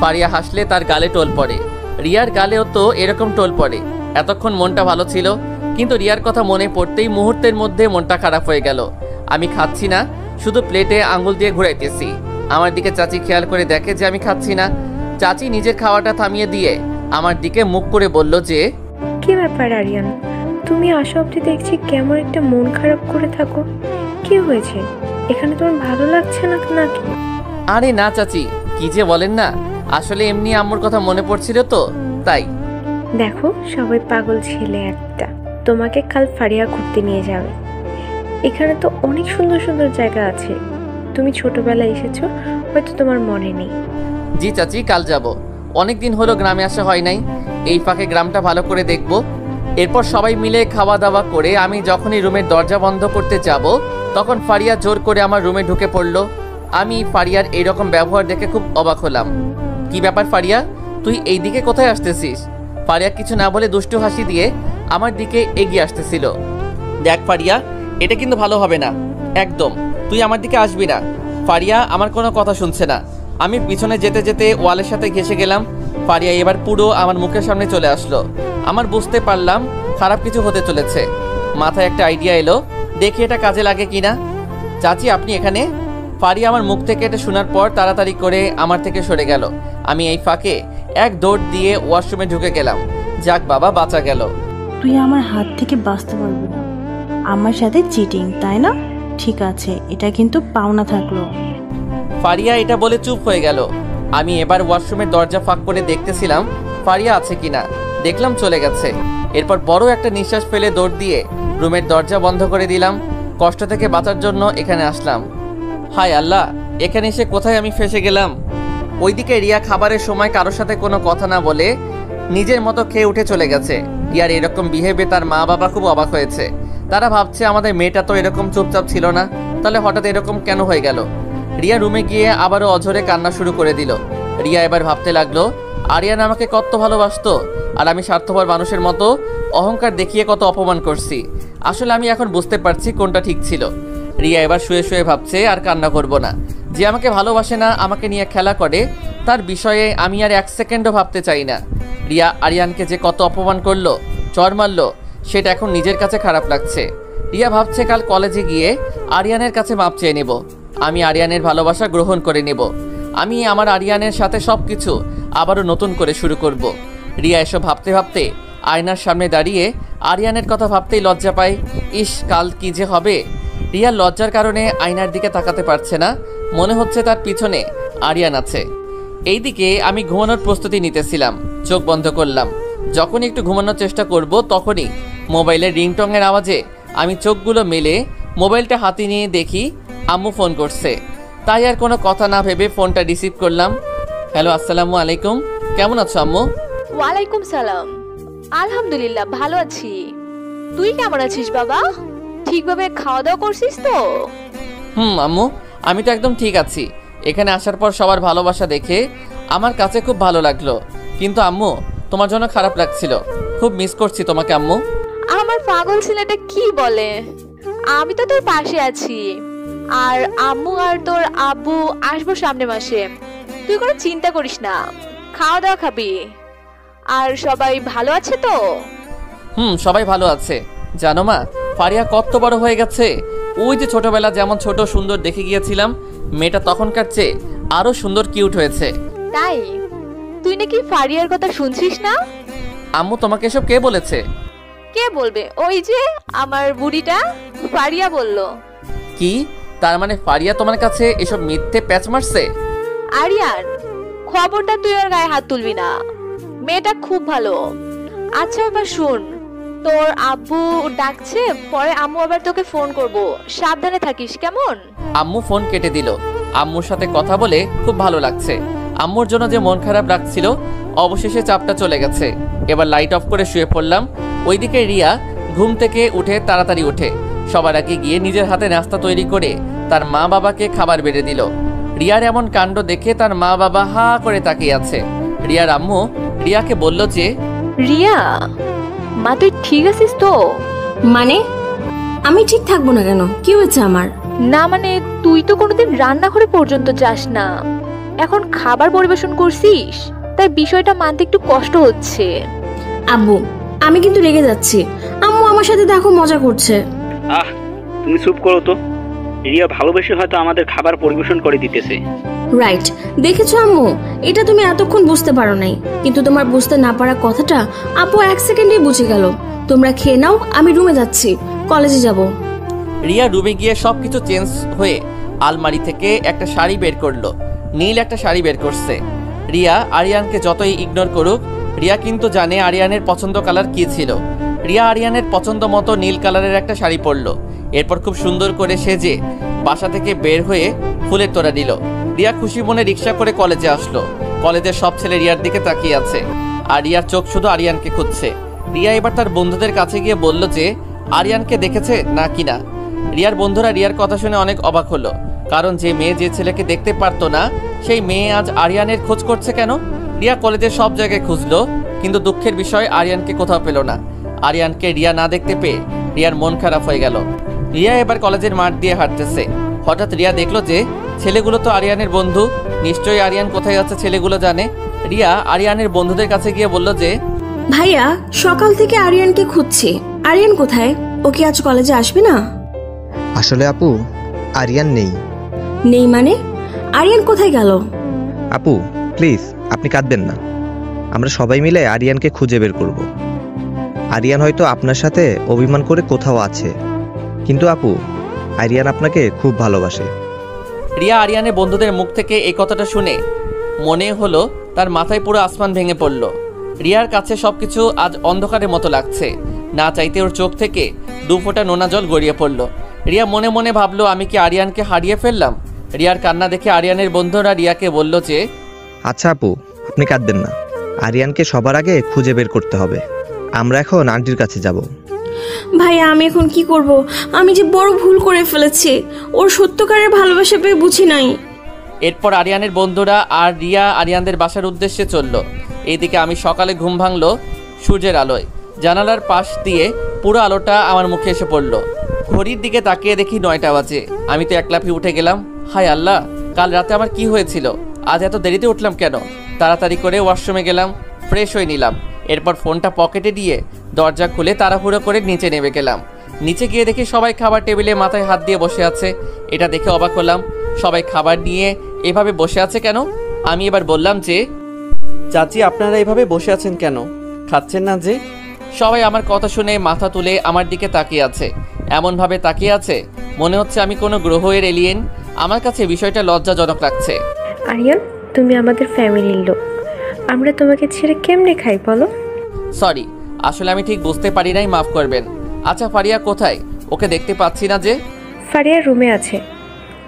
ফারিয়া হাসলে তার গালে টোল পড়ে। রিয়ার গালেও তো এরকম টোল পড়ে। এতক্ষণ মনটা ভালো ছিল, কিন্তু রিয়ার কথা মনে পড়তেই মুহূর্তের মধ্যে মনটা খারাপ হয়ে গেল। আমি খাচ্ছি না, শুধু প্লেটে আঙুল দিয়ে ঘুরাইতেছি। আমার দিকে চাচি খেয়াল করে দেখে যে আমি খাচ্ছি না। চাচি নিজের খাওয়াটা থামিয়ে দিয়ে আমার দিকে মুখ করে বলল যে, কি ব্যাপার আরিয়ান, তুমি আসা অবধি দেখছি কেমন একটা মন খারাপ করে থাকো। কি হয়েছে? এখানে তোমার ভালো লাগছে না নাকি? আরে না চাচি, কি যে বলেন না, আসলে এমনি আম্মুর কথা মনে পড়ছিল তো তাই। দেখো, সবাই পাগল ছেলে একটা। তোমাকে কাল ফারিয়া ঘুরতে নিয়ে যাবে। এখানে তো অনেক সুন্দর সুন্দর জায়গা আছে। তুমি ছোটবেলায় এসেছো, হয়তো তোমার মনে নেই। জি চাচি, কাল যাব। অনেক দিন হলো গ্রামে আসা হয় নাই, এই ফাঁকে গ্রামটা ভালো করে দেখব। এরপর সবাই মিলে খাওয়া দাওয়া করে আমি যখনই রুমের দরজা বন্ধ করতে যাব, তখন ফারিয়া জোর করে আমার রুমে ঢুকে পড়ল। আমি ফারিয়ার এইরকম ব্যবহার দেখে খুব অবাক হলাম। কি ব্যাপার ফারিয়া, তুই এই দিকে কোথায় আসতেছিস? ফারিয়া কিছু না বলে দুষ্টু হাসি দিয়ে আমার দিকে এগিয়ে আসতেছিল। দেখ ফারিয়া, এটা কিন্তু ভালো হবে না একদম। তুই আমার দিকে আসবি না। ফারিয়া আমার কোনো কথা শুনছে না। আমি পিছনে যেতে যেতে ওয়ালের সাথে ঘেঁষে গেলাম। ফারিয়া এবার পুরো আমার মুখের সামনে চলে আসলো। আমার বুঝতে পারলাম খারাপ কিছু হতে চলেছে। মাথায় একটা আইডিয়া এলো, দেখি এটা কাজে লাগে কিনা। চাচি, আপনি এখানে? ফারিয়া আমার মুখ থেকে এটা শোনার পর তাড়াতাড়ি করে আমার থেকে সরে গেল। আমি এই ফাঁকে এক দৌড় দিয়ে ওয়াশরুমে ঢুকে গেলাম। যাক বাবা, বাঁচা গেল। তুই আমার হাত থেকে বাঁচতে পারবি না। আমার সাথে চিটিং, তাই না? ঠিক আছে, এটা কিন্তু পাওনা থাকলো। ফারিয়া এটা বলে চুপ হয়ে গেল। আমি এবার ওয়াশরুমের দরজা ফাঁক করে দেখতেছিলাম ফারিয়া আছে কিনা। দেখলাম চলে গেছে। এরপর বড় একটা নিঃশ্বাস ফেলে দৌড় দিয়ে রুমের দরজা বন্ধ করে দিলাম। কষ্ট থেকে বাঁচার জন্য এখানে আসলাম। হায় আল্লাহ, এখানে এসে কোথায় আমি ফেসে গেলাম। ওইদিকে রিয়া খাবারের সময় কারোর সাথে কোনো কথা না বলে নিজের মতো খেয়ে উঠে চলে গেছে। রিয়ার এরকম বিহেভে তার মা বাবা খুব অবাক হয়েছে। তারা ভাবছে আমাদের মেয়েটা তো এরকম চুপচাপ ছিল না, তাহলে হঠাৎ এরকম কেন হয়ে গেল। রিয়া রুমে গিয়ে আবারও অঝরে কান্না শুরু করে দিল। রিয়া এবার ভাবতে লাগলো আরিয়ান আমাকে কত ভালোবাসতো, আর আমি স্বার্থপর মানুষের মতো অহংকার দেখিয়ে কত অপমান করছি। আসলে আমি এখন বুঝতে পারছি কোনটা ঠিক ছিল। রিয়া এবার শুয়ে শুয়ে ভাবছে আর কান্না করব না। যে আমাকে ভালোবাসে না, আমাকে নিয়ে খেলা করে, তার বিষয়ে আমি আর এক সেকেন্ডও ভাবতে চাই না। রিয়া আরিয়ানকে যে কত অপমান করলো, চড় মারলো, সেটা এখন নিজের কাছে খারাপ লাগছে। রিয়া ভাবছে কাল কলেজে গিয়ে আরিয়ানের কাছে মাপ চেয়ে নেব। আমি আরিয়ানের ভালোবাসা গ্রহণ করে নেব। আমি আমার আরিয়ানের সাথে সব কিছু আবারও নতুন করে শুরু করব। রিয়া এসব ভাবতে ভাবতে আয়নার সামনে দাঁড়িয়ে আরিয়ানের কথা ভাবতেই লজ্জা পায়। ইস, কাল কি যে হবে। রিয়ার লজ্জার কারণে আয়নার দিকে তাকাতে পারছে না। মনে হচ্ছে তার পিছনে আরিয়ান আছে। এইদিকে আমি ঘুমানোর প্রস্তুতি নিতেছিলাম। চোখ বন্ধ করলাম। যখনই একটু ঘুমানোর চেষ্টা করব তখনই মোবাইলের রিংটংয়ের আওয়াজে আমি চোখগুলো মেলে মোবাইলটা হাতে নিয়ে দেখি আম্মু ফোন করছে। তাই আর কোনো কথা না ভেবে ফোনটা রিসিভ করলাম। হ্যালো, আসসালামু আলাইকুম, কেমন আছো আম্মু? ওয়ালাইকুম সালাম। আলহামদুলিল্লাহ ভালো আছি। তুই কেমন আছিস বাবা? ঠিকভাবে খাওয়া দাওয়া করছিস তো? আম্মু, আমি তো একদম ঠিক আছি। এখানে আসার পর সবার ভালোবাসা দেখে আমার কাছে খুব ভালো লাগলো। কিন্তু আম্মু, তোমার জন্য খারাপ লাগছিল। খুব মিস করছি তোমাকে আম্মু। আমার পাগল ছেলেটা কি বলে? আমি তো তোর পাশে আছি। আর আম্মু আর তোর আব্বু আসবো সামনের মাসে। তুই কোনো চিন্তা করিস না, খাওয়া দাওয়া খাবি। আর সবাই ভালো আছে তো? সবাই ভালো আছে। জানো মা, ফারিয়া কত বড় হয়ে গেছে। ওই যে ছোটবেলা যেমন ছোট সুন্দর দেখে গিয়েছিলাম, মেয়েটা তখনকার চেয়ে আরো সুন্দর কিউট হয়েছে। তাই? তুই নাকি ফারিয়ার কথা শুনছিস না? আম্মু, তোমাকে এসব কে বলেছে? কে বলবে? ওই যে আমার বুড়িটা ফারিয়া বলল। কি? তার মানে ফারিয়া তোমার কাছে এসব মিথ্যে প্যাচ মারছে? আরিয়ান, খবরটা তুই আর গায়ে হাত তুলবি না। মেয়েটা খুব ভালো। আচ্ছা এবার শুন, তোর আব্বু ডাকছে, পরে আম্মু আবার তোকে ফোন করব। সাবধানে থাকিস, কেমন? আম্মু ফোন কেটে দিল। আম্মুর সাথে কথা বলে খুব ভালো লাগছে। আম্মুর জন্য যে মন খারাপ রাখছিল, অবশেষে চাপটা চলে গেছে। এবার লাইট অফ করে শুয়ে পড়লাম। ওইদিকে রিয়া ঘুম থেকে উঠে তাড়াতাড়ি ওঠে। সবার আগে গিয়ে নিজের হাতে নাস্তা তৈরি করে তার মা বাবাকে খাবার বেড়ে দিল। রিয়ার এমন কাণ্ড দেখে তার মা বাবা হা করে তাকিয়ে আছে। রিয়ার আম্মু রিয়াকে বলল যে, রিয়া মা, তুই ঠিক আছিস তো? মানে আমি ঠিক থাকবো না কেন? কি হয়েছে আমার? না মানে, তুই তো কোনোদিন রান্নাঘরে পর্যন্ত যাস না, এখন খাবার পরিবেশন করছিস, তাই বিষয়টা মানতে একটু কষ্ট হচ্ছে। আব্বু, আমি কিন্তু রেগে যাচ্ছি। আম্মু আমার সাথে দেখো মজা করছে। তুমি চুপ করো তো। রিয়া ভালোবেসে হয়তো আমাদের খাবার পরিবেশন করে দিতেছে। রাইট, দেখেছো আম্মু, এটা তুমি এতক্ষণ বুঝতে পারো নাই, কিন্তু তোমার বুঝতে না পারা কথাটা আপু এক সেকেন্ডে বুঝে গেল। তোমরা খেয়ে নাও, আমি রুমে যাচ্ছি, কলেজে যাব। রিয়া রুমে গিয়ে সবকিছু চেঞ্জ হয়ে আলমারি থেকে একটা শাড়ি বের করলো। নীল একটা শাড়ি বের করছে। রিয়া আরিয়ানকে যতই ইগনোর করুক, রিয়া কিন্তু জানে আরিয়ানের পছন্দ কালার কি ছিল। রিয়া আরিয়ানের পছন্দ মতো নীল কালারের একটা শাড়ি পরলো। এরপর খুব সুন্দর করে সেজে বাসা থেকে বের হয়ে ফুলের তোড়া দিল। রিয়া খুশি মনে রিক্সা করে কলেজে আসলো। কলেজের সব ছেলে রিয়ার দিকে তাকিয়ে আছে, আর রিয়ার চোখ শুধু আরিয়ানকে খুঁজছে। রিয়া এবার তার বন্ধুদের কাছে গিয়ে বলল যে আরিয়ানকে দেখেছে না কিনা। রিয়ার বন্ধুরা রিয়ার কথা শুনে অনেক অবাক হলো, কারণ যে মেয়ে যে ছেলেকে দেখতে পারতো না, সেই মেয়ে আজ আরিয়ানের খোঁজ করছে কেন। রিয়া কলেজের সব জায়গায় খুঁজলো, কিন্তু দুঃখের বিষয় আরিয়ানকে কোথাও পেল না। আরিয়ানকে রিয়া না দেখতে পেয়ে রিয়ার মন খারাপ হয়ে গেল। রিয়া এবার কলেজের মাঠ দিয়ে হাঁটতেছে। হঠাৎ রিয়া দেখলো যে ছেলেগুলো তো আরিয়ানের বন্ধু, নিশ্চয়ই আরিয়ান কোথায় আছে ছেলেগুলো জানে। রিয়া আরিয়ানের বন্ধুদের কাছে গিয়ে বলল যে, ভাইয়া, সকাল থেকে আরিয়ানকে খুঁজছি, আরিয়ান কোথায়? ও কি আজ কলেজে আসবে না? আসলে আপু, আরিয়ান নেই। নেই মানে? আরিয়ান কোথায় গেল? আপু প্লিজ, আপনি কাঁদবেন না। আমরা সবাই মিলে আরিয়ানকে খুঁজে বের করব। আরিয়ান হয়তো আপনার সাথে অভিমান করে কোথাও আছে, কিন্তু আপু আরিয়ান আপনাকে খুব ভালোবাসে। রিয়া আরিয়ানের বন্ধুদের মুখ থেকে এই কথাটা শুনে মনে হলো তার মাথায় পুরো আসমান ভেঙে পড়ল। রিয়ার কাছে সবকিছু আজ অন্ধকারের মতো লাগছে। না চাইতে ওর চোখ থেকে 2 ফোঁটা নোনা জল গড়িয়ে পড়ল। রিয়া মনে মনে ভাবলো, আমি কি আরিয়ানকে হারিয়ে ফেললাম? রিয়ার কান্না দেখে আরিয়ানের বন্ধুরা রিয়াকে বলল যে, আচ্ছা আপু, আপনি কাঁদবেন না। আরিয়ানকে সবার আগে খুঁজে বের করতে হবে। আমরা এখন আন্টির কাছে যাব। ভাইয়া আমি এখন কি করব? আমি যে বড় ভুল করে ফেলেছি। ওর সত্যকারের ভালোবাসা পেয়ে বুঝি নাই। এরপর আরিয়ানের বন্ধুরা আর রিয়া আরিয়ানদের বাসার উদ্দেশ্যে চলল। এইদিকে আমি সকালে ঘুম ভাঙলো সূর্যের আলোয়। জানালার পাশ দিয়ে পুরো আলোটা আমার মুখে এসে পড়ল। ঘড়ির দিকে তাকিয়ে দেখি 9টা বাজে। আমি তো একলাফি উঠে গেলাম। হায় আল্লাহ, কাল রাতে আমার কি হয়েছিল? আজ এত দেরিতে উঠলাম কেন? তাড়াতাড়ি করে ওয়াশরুমে গেলাম, ফ্রেশ হয়ে নিলাম। এরপর ফোনটা পকেটে দিয়ে দরজা খুলে তাড়াহুড়ো করে নিচে নেমে গেলাম। নিচে গিয়ে দেখি সবাই খাবার টেবিলে মাথায় হাত দিয়ে বসে আছে। এটা দেখে অবাক হলাম। সবাই খাবার নিয়ে এভাবে বসে আছে কেন? আমি এবার বললাম যে, চাচি আপনারা এভাবে বসে আছেন কেন? খাচ্ছেন না যে? সবাই আমার কথা শুনে মাথা তুলে আমার দিকে তাকিয়ে আছে। এমনভাবে তাকিয়ে আছে মনে হচ্ছে আমি কোনো গ্রহের এলিয়েন। আমার কাছে বিষয়টা লজ্জাজনক লাগছে। আরিয়ান, তুমি আমাদের ফ্যামিলির লোক, আমরা তোমাকে ছেড়ে কেমনে খাই বলো? সরি, আসলে আমি ঠিক বুঝতে পারি নাই, মাফ করবেন। আচ্ছা ফারিয়া কোথায়? ওকে দেখতে পাচ্ছি না যে। ফারিয়া রুমে আছে,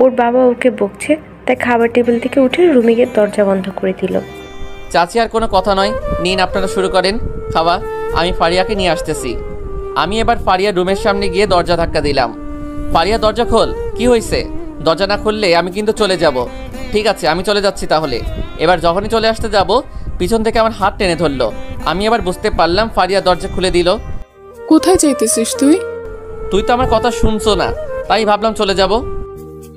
ওর বাবা ওকে বকছে, তাই খাবার টেবিল থেকে উঠে রুমে গিয়ে দরজা বন্ধ করে দিল। চাচি আর কোনো কথা নয়, নিন আপনারা শুরু করেন খাওয়া। আমি ফারিয়াকে নিয়ে আসতেছি। আমি এবার ফারিয়ার রুমের সামনে গিয়ে দরজা ধাক্কা দিলাম। ফারিয়া দরজা খোল। কি হয়েছে? দরজা না খুললে আমি কিন্তু চলে যাব। ঠিক আছে, আমি চলে যাচ্ছি তাহলে। এবার যখনই চলে আসতে যাব পিছন থেকে আমার হাত টেনে ধরলো। আমি এবার বুঝতে পারলাম ফারিয়া দরজা খুলে দিল। কোথায় যাইতেছিস তুই? তুই তো আমার কথা শুনছো না, তাই ভাবলাম চলে যাব।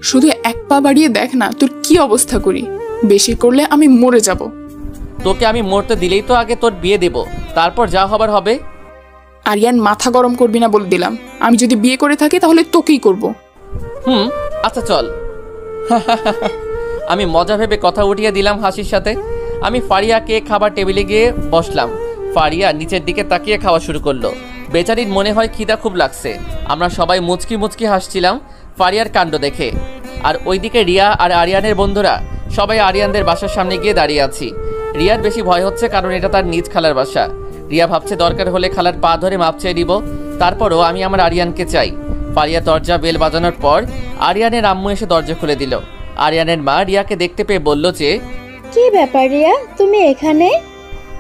শুধু এক পা বাড়িয়ে দেখ না তোর কি অবস্থা করি। বেশি করলে আমি মরে যাব। তোকে আমি মরতে দিলেই তো আগে তোর বিয়ে দেব, তারপর যা হবার হবে। আরিয়ান, মাথা গরম করবি না বলে দিলাম। আমি যদি বিয়ে করে থাকি তাহলে তোকেই করব। আচ্ছা চল। আমি মজা ভেবে কথা উঠিয়ে দিলাম হাসির সাথে। আমি ফারিয়াকে খাবার টেবিলে গিয়ে বসলাম। ফারিয়া নিচের দিকে তাকিয়ে খাওয়া শুরু করলো। বেচারির মনে হয় খিদা খুব লাগছে। আমরা সবাই মুচকি মুচকি হাসছিলাম ফারিয়ার কাণ্ড দেখে। আর ওইদিকে রিয়া আর আরিয়ানের বন্ধুরা সবাই আরিয়ানদের বাসার সামনে গিয়ে দাঁড়িয়ে আছি। রিয়ার বেশি ভয় হচ্ছে, কারণ এটা তার নিজ খালার বাসা। রিয়া ভাবছে দরকার হলে খালার পা ধরে মাপ চেয়ে দিব। তারপরও আমি আমার আরিয়ানকে চাই। ফারিয়া দরজা বেল বাজানোর পর আরিয়ানের আম্মু এসে দরজা খুলে দিল। আরিয়ানের মা রিয়াকে দেখতে পেয়ে বলল যে, কি ব্যাপার রিয়া, তুমি এখানে?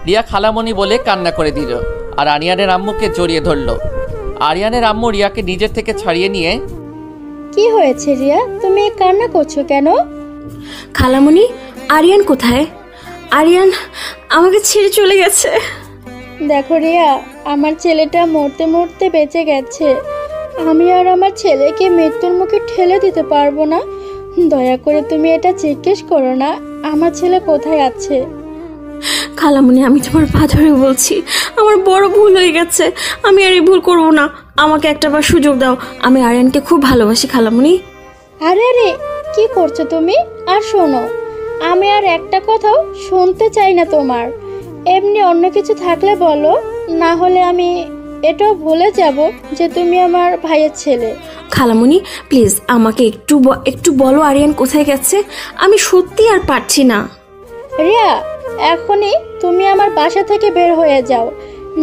রিয়া খালামণি বলে কান্না করে দিল আর আরিয়ানের আম্মুকে জড়িয়ে ধরল। আরিয়ানের আম্মু রিয়াকে নিজের থেকে ছাড়িয়ে নিয়ে, কি হয়েছে রিয়া, তুমি কান্না করছো কেন? খালামণি, আরিয়ান কোথায়? আরিয়ান আমাকে ছেড়ে চলে গেছে। দেখো রিয়া, আমার ছেলেটা মরতে মরতে বেঁচে গেছে। আমি আর আমার ছেলেকে মৃত্যুর মুখে ঠেলে দিতে পারবো না। দয়া করে তুমি এটা জিজ্ঞেস করো না আমার ছেলে কোথায় আছে। খালামণি, আমি তোমার পা ধরে বলছি, আমার বড় ভুল হয়ে গেছে। আমি আর এই ভুল করবো না। আমাকে একটাবার সুযোগ দাও। আমি আরিয়ানকে খুব ভালোবাসি খালামণি। আরে আরে, কি করছো তুমি? আর শোনো, আমি আর একটা কথাও শুনতে চাই না তোমার। এমনি অন্য কিছু থাকলে বলো, না হলে আমি এটাও ভুলে যাব যে তুমি আমার ভাইয়ের ছেলে। খালামণি প্লিজ আমাকে একটু বলো আরিয়ান কোথায় গেছে। আমি সত্যি আর পারছি না। রিয়া, এখনই তুমি আমার বাসা থেকে বের হয়ে যাও,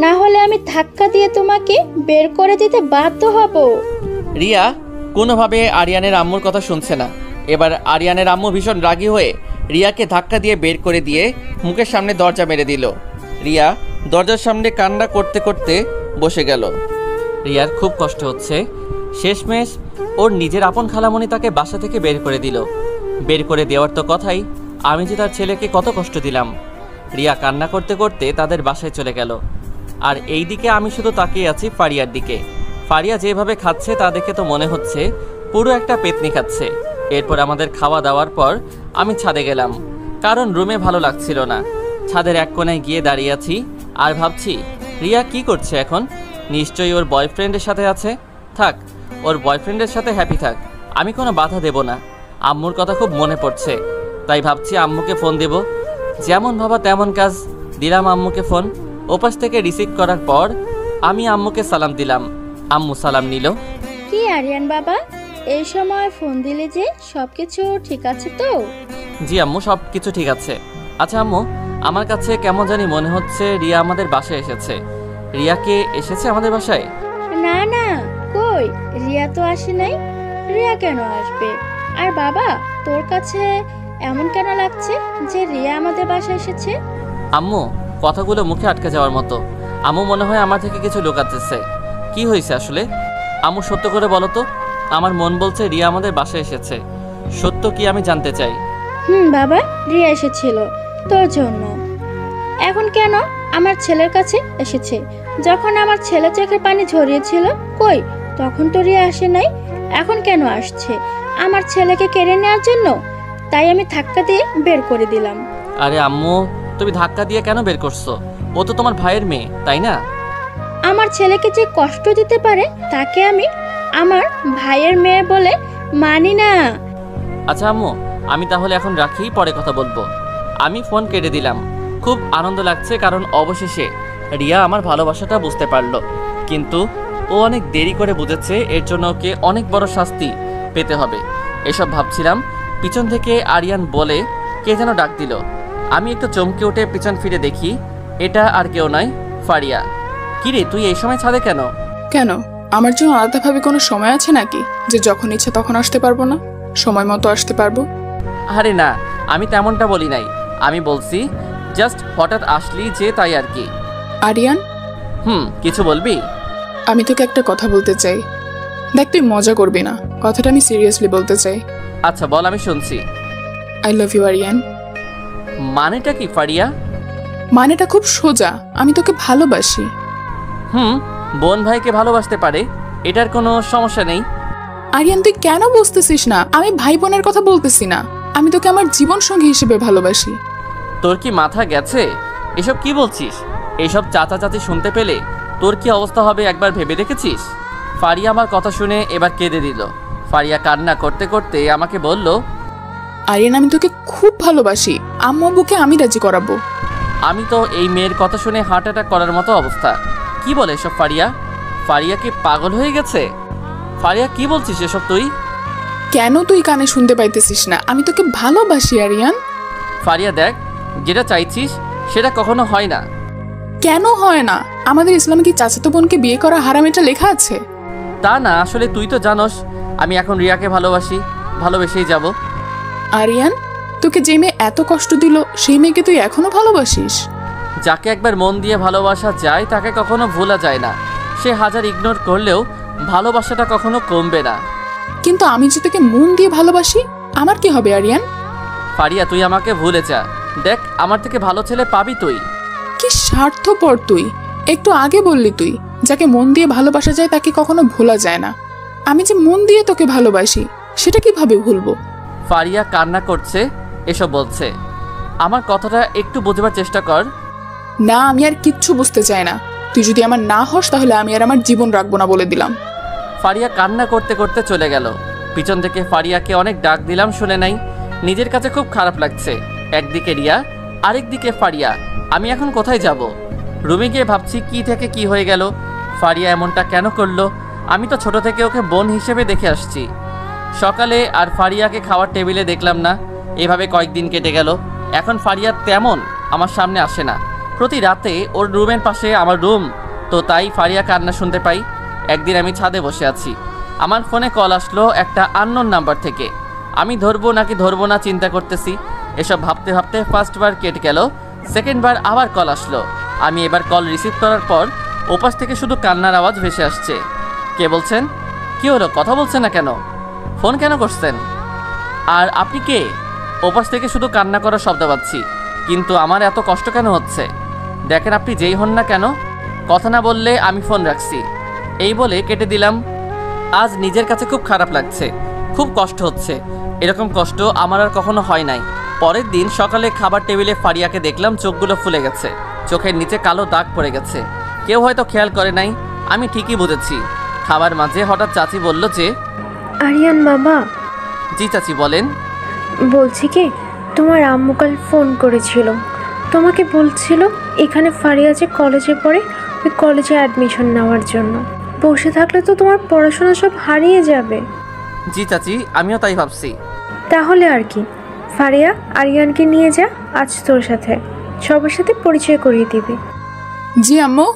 না হলে আমি ধাক্কা দিয়ে তোমাকে বের করে দিতে বাধ্য হব। রিয়া কোনোভাবে আরিয়ানের আম্মুর কথা শুনছে না। এবার আরিয়ানের আম্মু ভীষণ রাগী হয়ে রিয়াকে ধাক্কা দিয়ে বের করে দিয়ে মুখের সামনে দরজা মেরে দিল। রিয়া দরজার সামনে কান্না করতে করতে বসে গেল। রিয়ার খুব কষ্ট হচ্ছে। শেষমেশ ওর নিজের আপন খালামণি তাকে বাসা থেকে বের করে দিল। বের করে দেওয়ার তো কথাই, আমি যে তার ছেলেকে কত কষ্ট দিলাম। রিয়া কান্না করতে করতে তাদের বাসায় চলে গেল। আর এই দিকে আমি শুধু তাকিয়ে আছি ফারিয়ার দিকে। ফারিয়া যেভাবে খাচ্ছে তা দেখে তো মনে হচ্ছে পুরো একটা পেতনি খাচ্ছে। এরপর আমাদের খাওয়া দাওয়ার পর আমি ছাদে গেলাম, কারণ রুমে ভালো লাগছিল না। ছাদের এক কোণায় গিয়ে দাঁড়িয়ে আছি আর ভাবছি রিয়া কি করছে এখন। নিশ্চয়ই ওর বয়ফ্রেন্ডের সাথে আছে। থাক, ওর বয়ফ্রেন্ডের সাথে হ্যাপি থাক, আমি কোনো বাধা দেব না। আম্মুর কথা খুব মনে পড়ছে, তাই ভাবছি আম্মুকে ফোন দেব। যেমন ভাবা তেমন কাজ, দিলাম আম্মুকে ফোন। ওপাশ থেকে রিসিভ করার পর আমি আম্মুকে সালাম দিলাম। আম্মু সালাম নিল। কি আরিয়ান বাবা, এই সময় ফোন দিলে যে, সব কিছু ঠিক আছে তো? জি আম্মু, সব কিছু ঠিক আছে। আচ্ছা আম্মু, আমার কাছে কেমন জানি মনে হচ্ছে রিয়া আমাদের বাসায় এসেছে। রিয়া কে এসেছে আমাদের বাসায়? না না, কই, রিয়া তো আসে নাই। রিয়া কেন আসবে? আর বাবা, তোর কাছে এমন কেন লাগছে যে রিয়া আমাদের বাসায় এসেছে? আম্মু, কথাগুলো মুখে আটকে যাওয়ার মতো। আম্মু মনে হয় আমার থেকে কিছু লুকাতেছে। কি হয়েছে আসলে? আম্মু সত্য করে বলো তো। আমার মন বলছে রিয়া আমাদের বাসায় এসেছে। সত্য কি আমি জানতে চাই। বাবা, রিয়া এসেছিল তোর জন্য। এখন কেন আমার ছেলের কাছে এসেছে? যখন আমার ছেলে চোখের পানি ঝরিয়েছিল, কই, তখন তো রিয়া আসে নাই। এখন কেন আসছে? আমার ছেলেকে কেড়ে নেওয়ার জন্য। তাই আমি ধাক্কা দিয়ে বের করে দিলাম। আরে আম্মু, তুমি ধাক্কা দিয়ে কেন বের করছো? ও তো তোমার ভাইয়ের মেয়ে, তাই না? আমার ছেলেকে যে কষ্ট দিতে পারে তাকে আমি আমার ভাইয়ের মেয়ে বলে মানি না। আচ্ছা আম্মু, আমি তাহলে এখন রাখি, পরে কথা বলবো। আমি ফোন কেটে দিলাম। খুব আনন্দ লাগছে, কারণ অবশেষে রিয়া আমার ভালোবাসাটা বুঝতে পারলো। কিন্তু ও অনেক দেরি করে বুঝেছে, এর জন্য ওকে অনেক বড় শাস্তি পেতে হবে। এসব ভাবছিলাম, পিছন থেকে আরিয়ান বলে কে যেন ডাক দিল। আমি একটু চমকে উঠে পিছন ফিরে দেখি এটা আর কেউ নয়, ফারিয়া। কিরে, তুই এই সময় ছাদে কেন? কেন, আমার জন্য আলাদাভাবে কোনো সময় আছে নাকি যে যখন ইচ্ছে তখন আসতে পারবো না, সময় মতো আসতে পারবো? আরে না, আমি তেমনটা বলি নাই। আমি বলছি জাস্ট হঠাৎ আসলি যে, তাই আর কি। আরিয়ান, কিছু বলবি? আমি তোকে একটা কথা বলতে চাই। দেখ, তুই মজা করবি না, কথাটা আমি সিরিয়াসলি বলতে চাই। আচ্ছা বল, আমি শুনছি। I love you Aryan. মানেটা কি ফারিয়া? মানেটা খুব সোজা, আমি তোকে ভালোবাসি। বোন ভাইকে ভালোবাসতে পারে, এটার কোনো সমস্যা নেই। আরিয়ান, তুই কেন বুঝতেছিস না? আমি ভাই বোনের কথা বলতেছি না, আমি তোকে আমার জীবন সঙ্গী হিসেবে ভালোবাসি। তোর কি মাথা গেছে? এসব কি বলছিস? এইসব চাচা চাচি শুনতে পেলে তোর কি অবস্থা হবে একবার ভেবে দেখেছিস? ফারিয়া আমার কথা শুনে এবার কেঁদে দিল। ফারিয়া কান্না করতে করতে আমাকে বলল, আরিয়ান, আমি তোকে খুব ভালোবাসি, আম্মু আব্বুকে আমি রাজি করাবো। আমি তো এই মেয়ের কথা শুনে হার্ট অ্যাটাক করার মতো অবস্থা। কি বলে এসব ফারিয়া? ফারিয়া কি পাগল হয়ে গেছে? ফারিয়া, কি বলছিস এসব তুই? কেন তুই কানে শুনতে পাইতেছিস না? আমি তোকে ভালোবাসি আরিয়ান। ফারিয়া দেখ, যেটা চাইছিস সেটা কখনো হয় না। কেন হয় না? আমাদের ইসলামে কি চাচাতো বোনকে বিয়ে করা হারাম এটা লেখা আছে? তা না, আসলে তুই তো জানোস আমি এখন রিয়াকে ভালোবাসি, ভালোবেসেই যাব। আরিয়ান, তোকে যে মেয়ে এত কষ্ট দিল সেই মেয়েকে তুই এখনো ভালোবাসিস? যাকে একবার মন দিয়ে ভালোবাসা যায় তাকে কখনো ভোলা যায় না। সে হাজার ইগনোর করলেও ভালোবাসাটা কখনো কমবে না। কিন্তু আমি যে তোকে মন দিয়ে ভালোবাসি, আমার কি হবে আরিয়ান? ফারিয়া, তুই আমাকে ভুলে যা। দেখ, আমার থেকে ভালো ছেলে পাবি তুই। কি স্বার্থপর তুই! একটু আগে বললি তুই যাকে মন দিয়ে ভালোবাসা যায় তাকে কখনো ভোলা যায় না। আমি যে মন দিয়ে তোকে ভালোবাসি সেটা কিভাবে ভুলবো? ফারিয়া কান্না করছে, এসব বলছে। আমার কথাটা একটু বোঝবার চেষ্টা কর। না, আমি আর কিচ্ছু বুঝতে চাই না। তুই যদি আমার না হস তাহলে আমি আর আমার জীবন রাখবো না বলে দিলাম। ফারিয়া কান্না করতে করতে চলে গেল। পিছন থেকে ফারিয়াকে অনেক ডাক দিলাম, শুনে নাই। নিজের কাছে খুব খারাপ লাগছে। একদিকে রিয়া, আরেকদিকে ফারিয়া। আমি এখন কোথায় যাব? রুমে গিয়ে ভাবছি কি থেকে কি হয়ে গেল। ফারিয়া এমনটা কেন করলো? আমি তো ছোট থেকে ওকে বোন হিসেবে দেখে আসছি। সকালে আর ফারিয়াকে খাওয়ার টেবিলে দেখলাম না। এভাবে কয়েকদিন কেটে গেল। এখন ফারিয়া তেমন আমার সামনে আসে না। প্রতি রাতে ওর রুমের পাশে আমার রুম, তো তাই ফারিয়া কান্না শুনতে পাই। একদিন আমি ছাদে বসে আছি, আমার ফোনে কল আসলো একটা আননোন নাম্বার থেকে। আমি ধরবো নাকি ধরবো না চিন্তা করতেছি। এসব ভাবতে ভাবতে ফার্স্টবার কেটে গেল, সেকেন্ডবার আবার কল আসলো। আমি এবার কল রিসিভ করার পর ওপাশ থেকে শুধু কান্নার আওয়াজ ভেসে আসছে। কে বলছেন? কি হলো, কথা বলছেন না কেন? ফোন কেন করছেন? আর আপনি কে? ওপাশ থেকে শুধু কান্না করার শব্দ পাচ্ছি, কিন্তু আমার এত কষ্ট কেন হচ্ছে? দেখেন, আপনি যেই হন না কেন, কথা না বললে আমি ফোন রাখছি। এই বলে কেটে দিলাম। আজ নিজের কাছে খুব খারাপ লাগছে, খুব কষ্ট হচ্ছে। এরকম কষ্ট আমার আর কখনো হয় নাই। পরের দিন সকালে খাবার টেবিলে ফারিয়াকে দেখলাম, চোখগুলো ফুলে গেছে, চোখের নিচে কালো দাগ পড়ে গেছে। কেউ হয়তো খেয়াল করে নাই, আমি ঠিকই বুঝেছি। খাবার মাঝে হঠাৎ চাচি বলল যে, আরিয়ান বাবা। জি চাচি, বলেন। বলছি কি, তোমার আম্মু কাল ফোন করেছিল, তোমাকে বলছিল এখানে ফারিয়া যে কলেজে পড়ে ওই কলেজে অ্যাডমিশন নেওয়ার জন্য। বসে থাকলে তো তোমার পড়াশোনা সব হারিয়ে যাবে। জি চাচি, আমিও তাই ভাবছি। তাহলে আর কি, ফারিয়া আরিয়ানকে নিয়ে যা আজ তোর সাথে, সবার সাথে পরিচয় করিয়ে দিবি। জি আম্মু।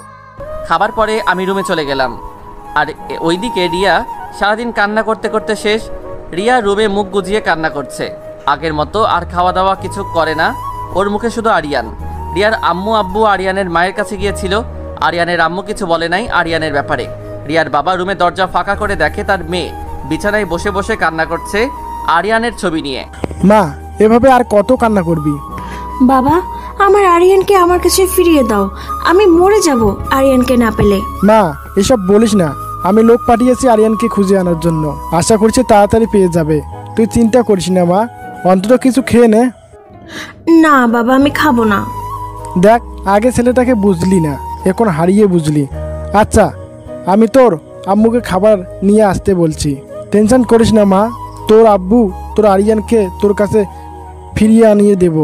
খাবার পরে আমি রুমে চলে গেলাম, আর ওইদিকে রিয়া সারাদিন কান্না করতে করতে শেষ। রিয়া রুমে মুখ গুজিয়ে কান্না করছে, আগের মতো আর খাওয়া দাওয়া কিছু করে না, ওর মুখে শুধু আরিয়ান। রিয়ার আম্মু আব্বু আরিয়ানের মায়ের কাছে গিয়েছিল, আরিয়ানের আম্মু কিছু বলে নাই আরিয়ানের ব্যাপারে। রিয়ার বাবা রুমে দরজা ফাঁকা করে দেখে তার মেয়ে বিছানায় বসে বসে কান্না করছে আরিয়ানের ছবি নিয়ে। মা, এভাবে আর কত কান্না করবি? বাবা, আমার আরিয়ানকে আমার কাছে ফিরিয়ে দাও, আমি মরে যাব আরিয়ানকে না পেলে। মা, এসব বলিস না, আমি লোক পাঠিয়েছি আরিয়ানকে খুঁজে আনার জন্য, আশা করছি তাড়াতাড়ি পেয়ে যাবে। তুই চিন্তা করিস না মা, অন্তত কিছু খেয়ে নে। না বাবা, আমি খাবো না। দেখ, আগে ছেলেটাকে বুঝলি না, এখন হারিয়ে বুঝলি। আচ্ছা, আমি তোর আম্মুকে খাবার নিয়ে আসতে বলছি, টেনশন করিস না মা, তোর আব্বু তোর আরিয়ানকে তোর কাছে ফিরিয়ে আনিয়ে দেব,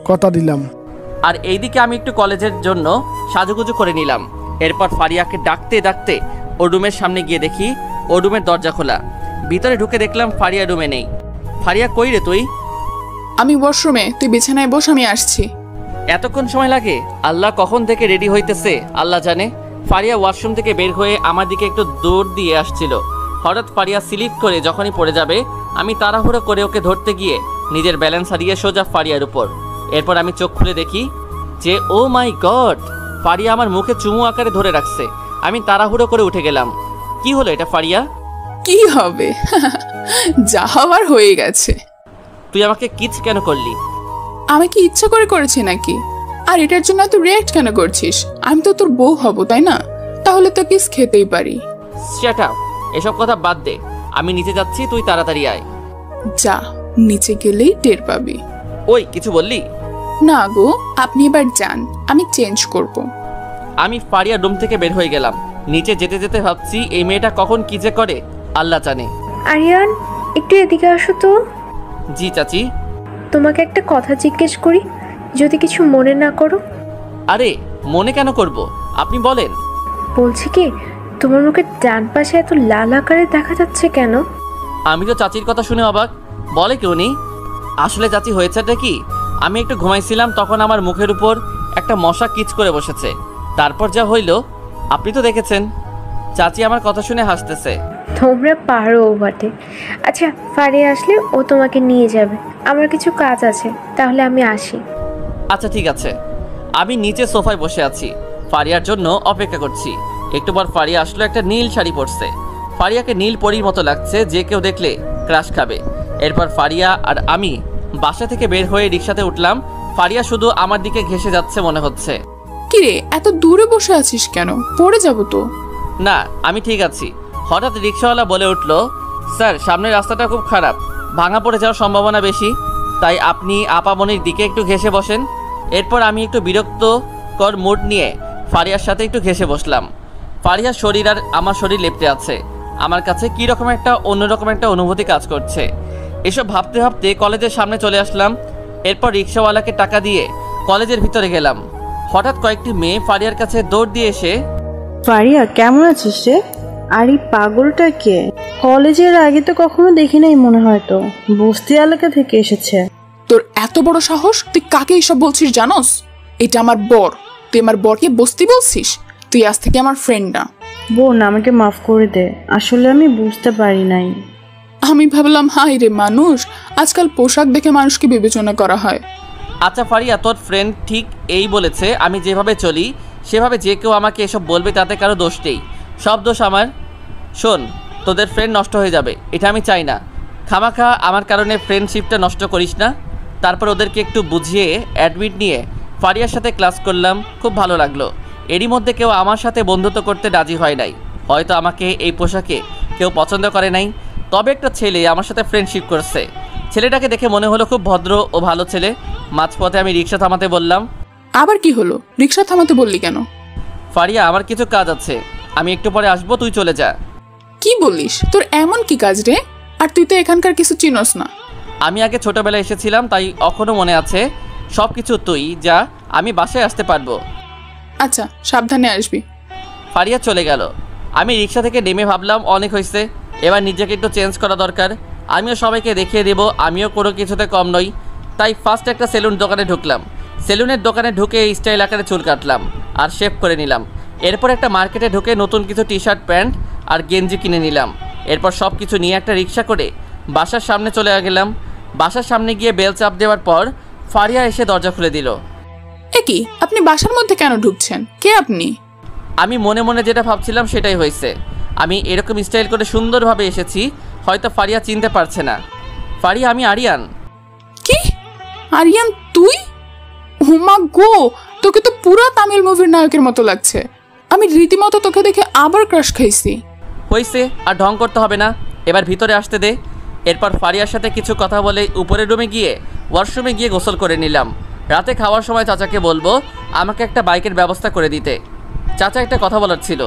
কথা দিলাম। আর এইদিকে আমি একটু কলেজের জন্য সাজুগুজু করে নিলাম। এরপর ফারিয়াকে ডাকতে ডাকতে ওর রুমের সামনে গিয়ে দেখি ওর রুমের দরজা খোলা। ভিতরে ঢুকে দেখলাম ফারিয়া রুমে নেই। ফারিয়া, কই রে তুই? আমি ওয়াশরুমে, তুই বিছানায় বস, আমি আসছি। এতক্ষণ সময় লাগে? আল্লাহ কখন থেকে রেডি হইতেছে আল্লাহ জানে। ফারিয়া ওয়াশরুম থেকে বের হয়ে আমার দিকে একটু দৌড় দিয়ে আসছিল। হঠাৎ ফারিয়া স্লিপ করে যখনই পড়ে যাবে, আমি তাড়াহুড়ো করে ওকে ধরতে গিয়ে নিজের ব্যালেন্স হারিয়ে সোজা ফারিয়ার উপর। এরপর আমি চোখ খুলে দেখি যে ও মাই গড, ফারিয়া আমার মুখে চুমু আকারে ধরে রাখছে। আমি তাড়াহুড়ো করে উঠে গেলাম। কি হলো এটা ফারিয়া? কি হবে, যা হওয়ার হয়ে গেছে। তুই আমাকে কিস কেন করলি? আমি কি ইচ্ছা করে করেছি নাকি? আর এটার জন্য তুই রিঅ্যাক্ট কেন করছিস? আমি তো তোর বউ হব, তাই না? তাহলে তো কিস খেতেই পারি। শাট আপ, এসব কথা বাদ দে, আমি নিচে যাচ্ছি, তুই তাড়াতাড়ি আয়। যা, নিচে গেলেই টের পাবি। ওই, কিছু বললি? না গো, আপনি এবার যান, আমি চেঞ্জ করব। আমি ফারিয়া রুম থেকে বের হয়ে গেলাম। নিচে যেতে যেতে ভাবছি এই মেয়েটা কখন কি যে করে আল্লাহ জানে। আরিয়ান, একটু এদিকে আসো তো। জি চাচি। তোমাকে একটা কথা জিজ্ঞেস করি, যদি কিছু মনে না করো। আরে মনে কেন করব, আপনি বলেন। বলছি কি, তোমার মুখের ডান পাশে এত লাল আকারে দেখা যাচ্ছে কেন? আমি তো চাচির কথা শুনে অবাক। বলে কেউ নেই। আসলে চাচি, হয়েছেটা কি, আমি একটু ঘুমাইছিলাম, তখন আমার মুখের উপর একটা মশা কিচ করে বসেছে। তারপর যা হইল আপনি তো দেখেছেন। চাচি আমার কথা শুনে হাসতেছে। তোমরা পারো বটে। আচ্ছা, ফারিয়া আসলে ও তোমাকে নিয়ে যাবে, আমার কিছু কাজ আছে, তাহলে আমি আসি। আচ্ছা ঠিক আছে। আমি নিচে সোফায় বসে আছি, ফারিয়ার জন্য অপেক্ষা করছি। একটু পর ফারিয়া আসলো, একটা নীল শাড়ি পরছে। ফারিয়াকে নীল পরীর মতো লাগছে, যে কেউ দেখলে ক্রাশ খাবে। এরপর ফারিয়া আর আমি বাসা থেকে বের হয়ে রিক্সাতে উঠলাম। ফারিয়া শুধু আমার দিকে ঘেঁষে যাচ্ছে মনে হচ্ছে। কিরে, এত দূরে বসে আছিস কেন? পড়ে যাব তো। না, আমি ঠিক আছি। হঠাৎ রিক্সাওয়ালা বলে উঠল, স্যার সামনের রাস্তাটা খুব খারাপ, ভাঙা পড়ে যাওয়ার সম্ভাবনা বেশি, তাই আপনি আপামনির দিকে একটু ঘেঁষে বসেন। এরপর আমি একটু বিরক্তকর মুড নিয়ে ফারিয়ার সাথে একটু ঘেঁষে বসলাম। ফারিয়ার শরীর আর আমার শরীর লেপটে আছে। আমার কাছে কীরকম একটা অন্যরকম একটা অনুভূতি কাজ করছে। এসব ভাবতে ভাবতে কলেজের সামনে চলে আসলাম। এরপর রিক্সাওয়ালাকে টাকা দিয়ে কলেজের ভিতরে গেলাম। হঠাৎ কয়েকটি মেয়ে ফারিয়ার কাছে দৌড় দিয়ে এসে, ফারিয়া কেমন আছিস রে? আর এই পাগলটা কে? কলেজের আগে তো কখনো দেখি নাই মনে হয়, তো বস্তি এলাকা থেকে এসেছে। তোর এত বড় সাহস, তুই কাকে এসব বলছিস জানোস? এটা আমার বর, তুই আমার বরকে বস্তি বলছিস? তুই আজ থেকে আমার ফ্রেন্ড না। বোন, আমাকে মাফ করে দে, আসলে আমি বুঝতে পারি নাই। আমি ভাবলাম হাই রে মানুষ, আজকাল পোশাক দেখে মানুষকে বিবেচনা করা হয়। আচ্ছা ফারিয়া, তোর ফ্রেন্ড ঠিক এই বলেছে, আমি যেভাবে চলি সেভাবে যে কেউ আমাকে এসব বলবে তাতে কারো দোষ নেই, সব দোষ আমার। শোন, তোদের ফ্রেন্ড নষ্ট হয়ে যাবে, এটা আমি চাই না। খামাখা আমার কারণে ফ্রেন্ডশিপটা নষ্ট করিস না। তারপর ওদেরকে একটু বুঝিয়ে অ্যাডমিট নিয়ে ফারিয়ার সাথে ক্লাস করলাম, খুব ভালো লাগলো। এরই মধ্যে কেউ আমার সাথে বন্ধুত্ব করতে রাজি হয় নাই, হয়তো আমাকে এই পোশাকে কেউ পছন্দ করে নাই। তবে একটা ছেলে আমার সাথে ফ্রেন্ডশিপ করছে। ছেলেটাকে দেখে মনে হলো খুব ভদ্র ও ভালো ছেলে। মাঝপথে আমি রিক্সা থামাতে বললাম। আবার কি হলো? রিক্সা থামাতে বললি কেন? ফারিয়া, আমার কিছু কাজ আছে, আমি একটু পরে আসবো, তুই চলে যা। কি বলিস? তোর এমন কি কাজ রে? আর তুই তো এখানকার কিছু চিনস না। আমি আগে ছোটবেলায় এসেছিলাম, তাই এখনো মনে আছে সব কিছু। তুই যা, আমি বাসায় আসতে পারবো। আচ্ছা, সাবধানে আসবি। ফারিয়া চলে গেল। আমি রিক্সা থেকে নেমে ভাবলাম অনেক হয়েছে, এবার নিজেকে একটু চেঞ্জ করা দরকার। আমিও সবাইকে দেখিয়ে দেব আমিও কোনো কিছুতে কম নই। তাই ফার্স্ট একটা সেলুন দোকানে ঢুকলাম। সেলুনের দোকানে ঢুকে স্টাইল আকারে চুল কাটলাম আর শেভ করে নিলাম। এরপর একটা মার্কেটে ঢুকে নতুন কিছু টি শার্ট, প্যান্ট আর গেঞ্জি কিনে নিলাম। এরপর সব কিছু নিয়ে একটা রিক্সা করে বাসার সামনে চলে গেলাম। বাসার সামনে গিয়ে বেল চাপ দেওয়ার পর ফারিয়া এসে দরজা খুলে দিল। কি আপনি বাসার মধ্যে কেন ঢুকছেন? কে আপনি? আমি মনে মনে যেটা ভাবছিলাম সেটাই হয়েছে। আমি এরকম স্টাইল করে সুন্দরভাবে এসেছি, হয়তো ফারিয়া চিনতে পারছে না। ফারিয়া, আমি আরিয়ান। কি? আরিয়ান তুই? হুমা গো, তোকে তো পুরো তামিল মুভির নায়কের মতো লাগছে। আমি রীতিমতো তোকে দেখে আবার ক্রাশ খাইছি। হয়েছে, আর ঢং করতে হবে না, এবার ভিতরে আসতে দে। এরপর ফারিয়ার সাথে কিছু কথা বলে উপরের রুমে গিয়ে ওয়াশরুমে গিয়ে গোসল করে নিলাম। রাতে খাওয়ার সময় চাচাকে বলবো আমাকে একটা বাইকের ব্যবস্থা করে দিতে। চাচা একটা কথা বলার ছিল।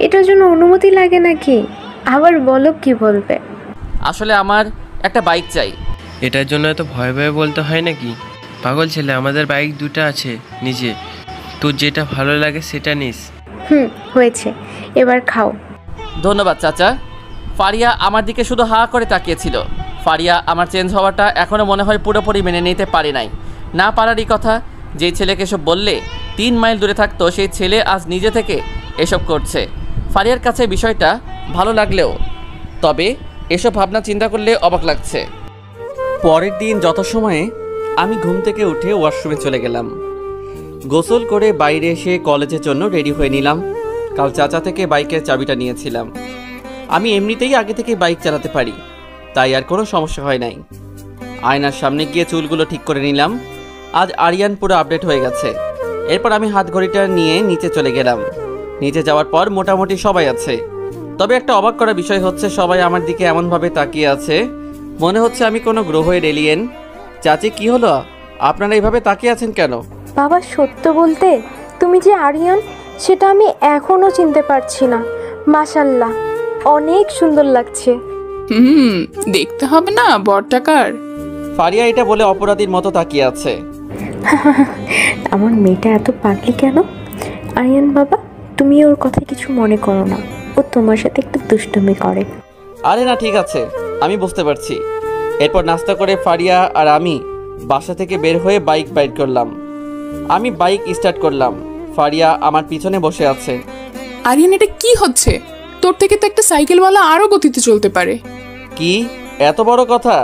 এটার জন্য অনুমতি লাগে নাকি? আবার বলো, কি বলবে? আসলে আমার একটা বাইক চাই। এটার জন্য এত ভয় ভয়ে বলতে হয় নাকি? পাগল ছেলে, আমাদের বাইক দুটো আছে নিজে, তোর যেটা ভালো লাগে সেটা নিস। হয়েছে, এবার খাও। ধন্যবাদ চাচা। ফারিয়া আমার দিকে শুধু হা করে তাকিয়েছিল। ফারিয়া আমার চেঞ্জ হওয়াটা এখনও মনে হয় পুরোপুরি মেনে নিতে পারে নাই। না পারারই কথা। যেই ছেলেকে এসব বললে 3 মাইল দূরে থাকতো, সেই ছেলে আজ নিজে থেকে এসব করছে। ফারিয়ার কাছে বিষয়টা ভালো লাগলেও তবে এসব ভাবনা চিন্তা করলে অবাক লাগছে। পরের দিন যথাসময়ে আমি ঘুম থেকে উঠে ওয়াশরুমে চলে গেলাম। গোসল করে বাইরে এসে কলেজের জন্য রেডি হয়ে নিলাম। কাল চাচা থেকে বাইকের চাবিটা নিয়েছিলাম। আমি এমনিতেই আগে থেকে বাইক চালাতে পারি, তাই আর কোনো সমস্যা হয় নাই। আয়নার সামনে গিয়ে চুলগুলো ঠিক করে নিলাম। আজ আরিয়ান পুরো আপডেট হয়ে গেছে। এরপর আমি হাত ঘড়িটা নিয়ে নিচে চলে গেলাম। নিচে যাওয়ার পর মোটামুটি সবাই আছে, তবে একটা অবাক করা বিষয় হচ্ছে সবাই আমার দিকে এমনভাবে তাকিয়ে আছে মনে হচ্ছে আমি কোনো গ্রহের এলিয়েন। চাচি, কি হলো? আপনারা এইভাবে তাকিয়ে আছেন কেন? বাবা, সত্য বলতে তুমি যে আরিয়ান সেটা আমি এখনো চিনতে পারছি না। মাশাআল্লাহ, অনেক সুন্দর লাগছে। দেখতে হবে না বড়টাকার? ফারিয়া এটা বলে অপরাধীর মতো তাকিয়ে আছে। আমার মেয়েটা এত পাগলি কেন? আরিয়ান বাবা, তুমি ওর কথা কিছু মনে করো না, ও তোমার সাথে একটু দুষ্টুমি করে। আরে না, ঠিক আছে, আমি বুঝতে পারছি। এরপর নাস্তা করে ফারিয়া আর আমি বাসা থেকে বের হয়ে বাইক বাইর করলাম। আমি বাইক স্টার্ট করলাম। ফারিয়া আমার পিছনে বসে আছে। আরিয়ান, এটা কি হচ্ছে? তোর থেকে তো একটা সাইকেলওয়ালা আরো গতিতে চলতে পারে। কি এত বড় কথা?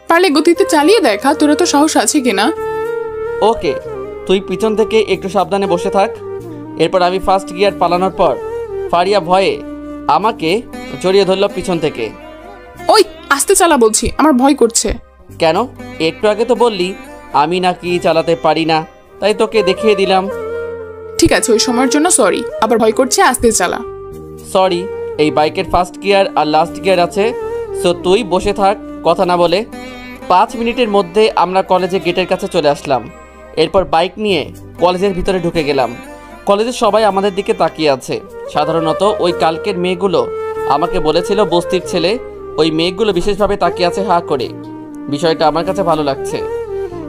পারলে গতিতে চালিয়ে দেখা, তোরা তো সাহস আছে কিনা। ওকে, তুই পিছন থেকে একটু সাবধানে বসে থাক। এরপর আমি ফার্স্ট গিয়ার পালানোর পর ফারিয়া ভয়ে আমাকে জড়িয়ে ধরল পিছন থেকে। ওই আস্তে চালা বলছি, আমার ভয় করছে। কেন? একটু আগে তো বললি আমি নাকি চালাতে পারি না, তাই তোকে দেখিয়ে দিলাম। ঠিক আছে, ওই সময়ের জন্য সরি, আবার ভয় করছে, আস্তে চালা। সরি, এই বাইকের ফার্স্ট গিয়ার আর লাস্ট গিয়ার আছে, সো তুই বসে থাক কথা না বলে। 5 মিনিটের মধ্যে আমরা কলেজের গেটের কাছে চলে আসলাম। এরপর বাইক নিয়ে কলেজের ভিতরে ঢুকে গেলাম। কলেজের সবাই আমাদের দিকে তাকিয়ে আছে। সাধারণত ওই কালকের মেয়েগুলো আমাকে বলেছিল বস্তির ছেলে, ওই মেয়েগুলো বিশেষভাবে তাকিয়ে আছে হা করে। বিষয়টা আমার কাছে ভালো লাগছে।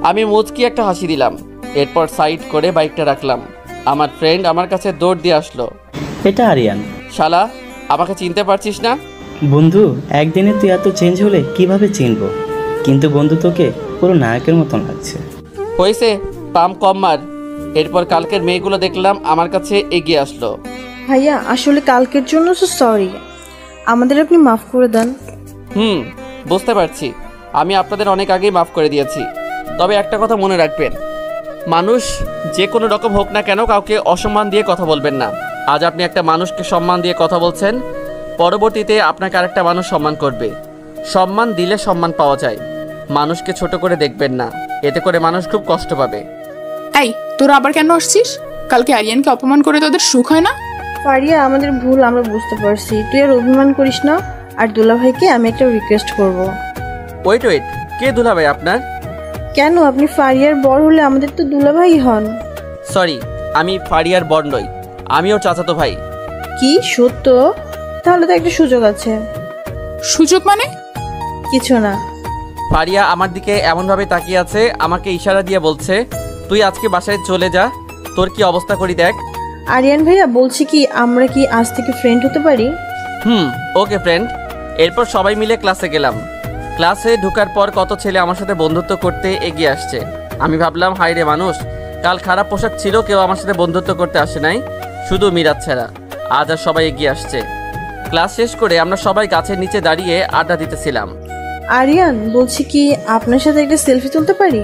আমি মুচকি একটা হাসি দিলাম। এরপর সাইড করে বাইকটা রাখলাম। আমার ফ্রেন্ড আমার কাছে দৌড় দিয়ে আসলো। এটা আরিয়ান। শালা, আমাকে চিনতে পারছিস না? বন্ধু, একদিনে তুই এত চেঞ্জ হলে কিভাবে চিনবো? কিন্তু বন্ধু, তোকে পুরো নায়কের মতন লাগছে। হয়েছে, পাম কম মার। এরপর কালকের মেয়েগুলো দেখলাম আমার কাছে এগিয়ে আসলো। ভাইয়া, আসলে কালকের জন্য তো সরি, আমাদের আপনি মাফ করে দেন। বুঝতে পারছি, আমি আপনাদের অনেক আগেই মাফ করে দিয়েছি। তবে একটা কথা মনে রাখবেন, মানুষ যে কোনো রকম হোক না কেন কাউকে অসম্মান দিয়ে কথা বলবেন না। আজ আপনি একটা মানুষকে সম্মান দিয়ে কথা বলছেন, পরবর্তীতে আপনাকে আরেকটা মানুষ সম্মান করবে। সম্মান দিলে সম্মান পাওয়া যায়। মানুষকে ছোট করে দেখবেন না, এতে করে মানুষ খুব কষ্ট পাবে। এই, তোরা আবার কেন আসছিস? কালকে আরিয়ানকে অপমান করে তোদের সুখ হয় না? ফারিয়া, আমাদের ভুল আমরা বুঝতে পারছি, তুই আর অভিমান করিস না। আর দুলাভাইকে আমি একটা রিকোয়েস্ট করব। ওয়েট, কে দুলাভাই আপনার? কেন, আপনি ফারিয়ার বড় হলে আমাদের তো দুলাভাই হন। সরি, আমি ফারিয়ার বড় নই, আমি ওর চাচাতো ভাই। কি সত্য? তাহলে তো একটা সুযোগ আছে। সুযোগ মানে? কিছু না। ফারিয়া আমার দিকে এমনভাবে তাকিয়ে আছে, আমাকে ইশারা দিয়ে বলছে তুই আজকে বাসায় চলে যা, তোর কি অবস্থা করি দেখ। আরিয়ান ভাইয়া, বলছি কি আমরা কি আজ থেকে ফ্রেন্ড হতে পারি? ওকে ফ্রেন্ড। এরপর সবাই মিলে ক্লাসে গেলাম। ক্লাসে ঢোকার পর কত ছেলে আমার সাথে বন্ধুত্ব করতে এগিয়ে আসছে। আমি ভাবলাম, হাই রে মানুষ, কাল খারাপ পোশাক ছিল, কেউ আমার সাথে বন্ধুত্ব করতে আসে নাই, শুধু মিরাজ ছাড়া। আজ আর সবাই এগিয়ে আসছে। ক্লাস শেষ করে আমরা সবাই গাছের নিচে দাঁড়িয়ে আড্ডা দিতেছিলাম। আরিয়ান, বলছি কি আপনার সাথে একটা সেলফি তুলতে পারি?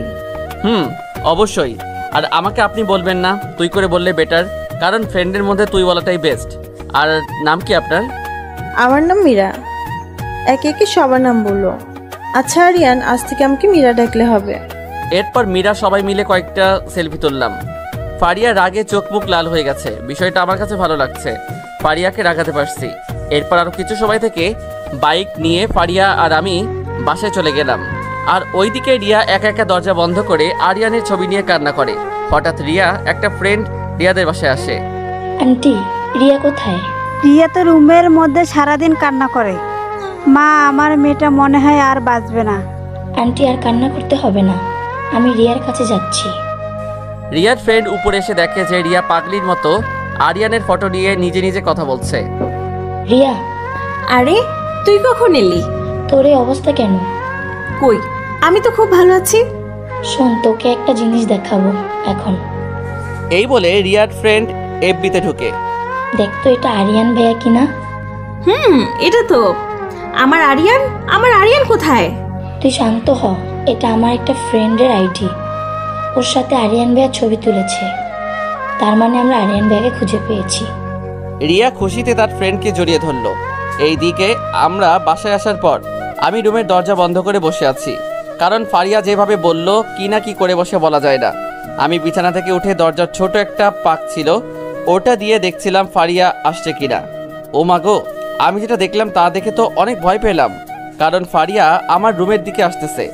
অবশ্যই। আর আমাকে আপনি বলবেন না, তুই করে বললে বেটার, কারণ ফ্রেন্ডের মধ্যে তুই বলাটাই বেস্ট। আর নাম কি আপনার? আমার নাম মীরা। একে একে সবার নাম বললো। আচ্ছা আরিয়ান, আজ থেকে আমাকে মীরা ডাকলে হবে। এরপর মীরা সবাই মিলে কয়েকটা সেলফি তুললাম। ফারিয়া রাগে চোখ মুখ লাল হয়ে গেছে। বিষয়টা আমার কাছে ভালো লাগছে, ফারিয়াকে রাগাতে পারছি। এরপর আরও কিছু সময় থেকে বাইক নিয়ে ফারিয়া আর আমি বাসায় চলে গেলাম। আর ওইদিকে রিয়া একা একা দরজা বন্ধ করে আরিয়ানের ছবি নিয়ে কান্না করে। হঠাৎ রিয়া একটা ফ্রেন্ড রিয়াদের বাসায় আসে। আন্টি, রিয়া কোথায়? রিয়া তো রুমের মধ্যে সারাদিন কান্না করে। মা, আমার মেয়েটা মনে হয় আর বাঁচবে না। আন্টি, আর কান্না করতে হবে না, আমি রিয়ার কাছে যাচ্ছি। রিয়ার ফ্রেন্ড উপরে এসে দেখে যে রিয়া পাগলির মতো আরিয়ানের ফটো নিয়ে নিজে নিজে কথা বলছে। রিয়া, আরে তুই কখন এলি? তোর এই অবস্থা কেন? কই, আমি তো খুব ভালো আছি। শোন, তোকে একটা জিনিস দেখাবো এখন। এই বলে রিয়ার ফ্রেন্ড এফবিতে ঢুকে। দেখতো এটা আরিয়ান ভাইয়া কিনা? এটা তো আমার আরিয়ান। আমার আরিয়ান কোথায়? তুই শান্ত হ, এটা আমার একটা ফ্রেন্ডের আইডি। ওর সাথে আরিয়ান ভাইয়া ছবি তুলেছে, তার মানে আমরা আরিয়ান ভাইয়াকে খুঁজে পেয়েছি। রিয়া খুশিতে তার ফ্রেন্ডকে জড়িয়ে ধরলো। এই দিকে আমরা বাসায় আসার পর আমি রুমের দরজা বন্ধ করে বসে আছি, কারণ ফারিয়া যেভাবে বলল কি না কি করে বসে বলা যায় না। আমি বিছানা থেকে উঠে দরজার ছোট একটা পাক ছিল, ওটা দিয়ে দেখছিলাম ফারিয়া আসছে কিনা। ও মাগো, আমি যেটা দেখলাম তা দেখে তো অনেক ভয় পেলাম, কারণ ফারিয়া আমার রুমের দিকে আসতেছে,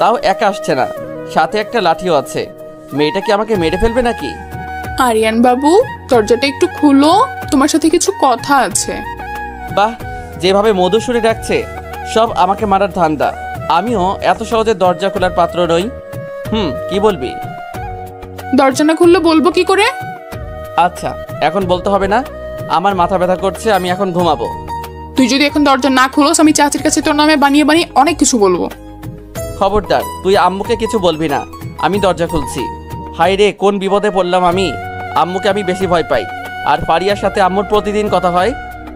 তাও একা আসছে না, সাথে একটা লাঠিও আছে। মেয়েটা কি আমাকে মেরে ফেলবে নাকি? আরিয়ান বাবু, দরজাটা একটু খুলো, তোমার সাথে কিছু কথা আছে। বাহ, যেভাবে মধু সুরে ডাকছে, সব আমাকে মারার ধান্দা। আমিও এত সহজে দরজা খোলার পাত্র নই। কি বলবি? দরজা না খুললে বলবো কি করে? আচ্ছা, এখন বলতে হবে না, আমার মাথা ব্যথা করছে, আমি এখন ঘুমাবো। তুই যদি এখন দরজা না খুলোস, আমি চাচির কাছে তোর নামে বানিয়ে বানিয়ে অনেক কিছু বলবো। খবরদার, তুই আম্মুকে কিছু বলবি না, আমি দরজা খুলছি। হাই রে, কোন বিপদে পড়লাম আমি। আম্মুকে আমি বেশি ভয় পাই, আর ফারিয়ার সাথে আম্মুর প্রতিদিন কথা হয়।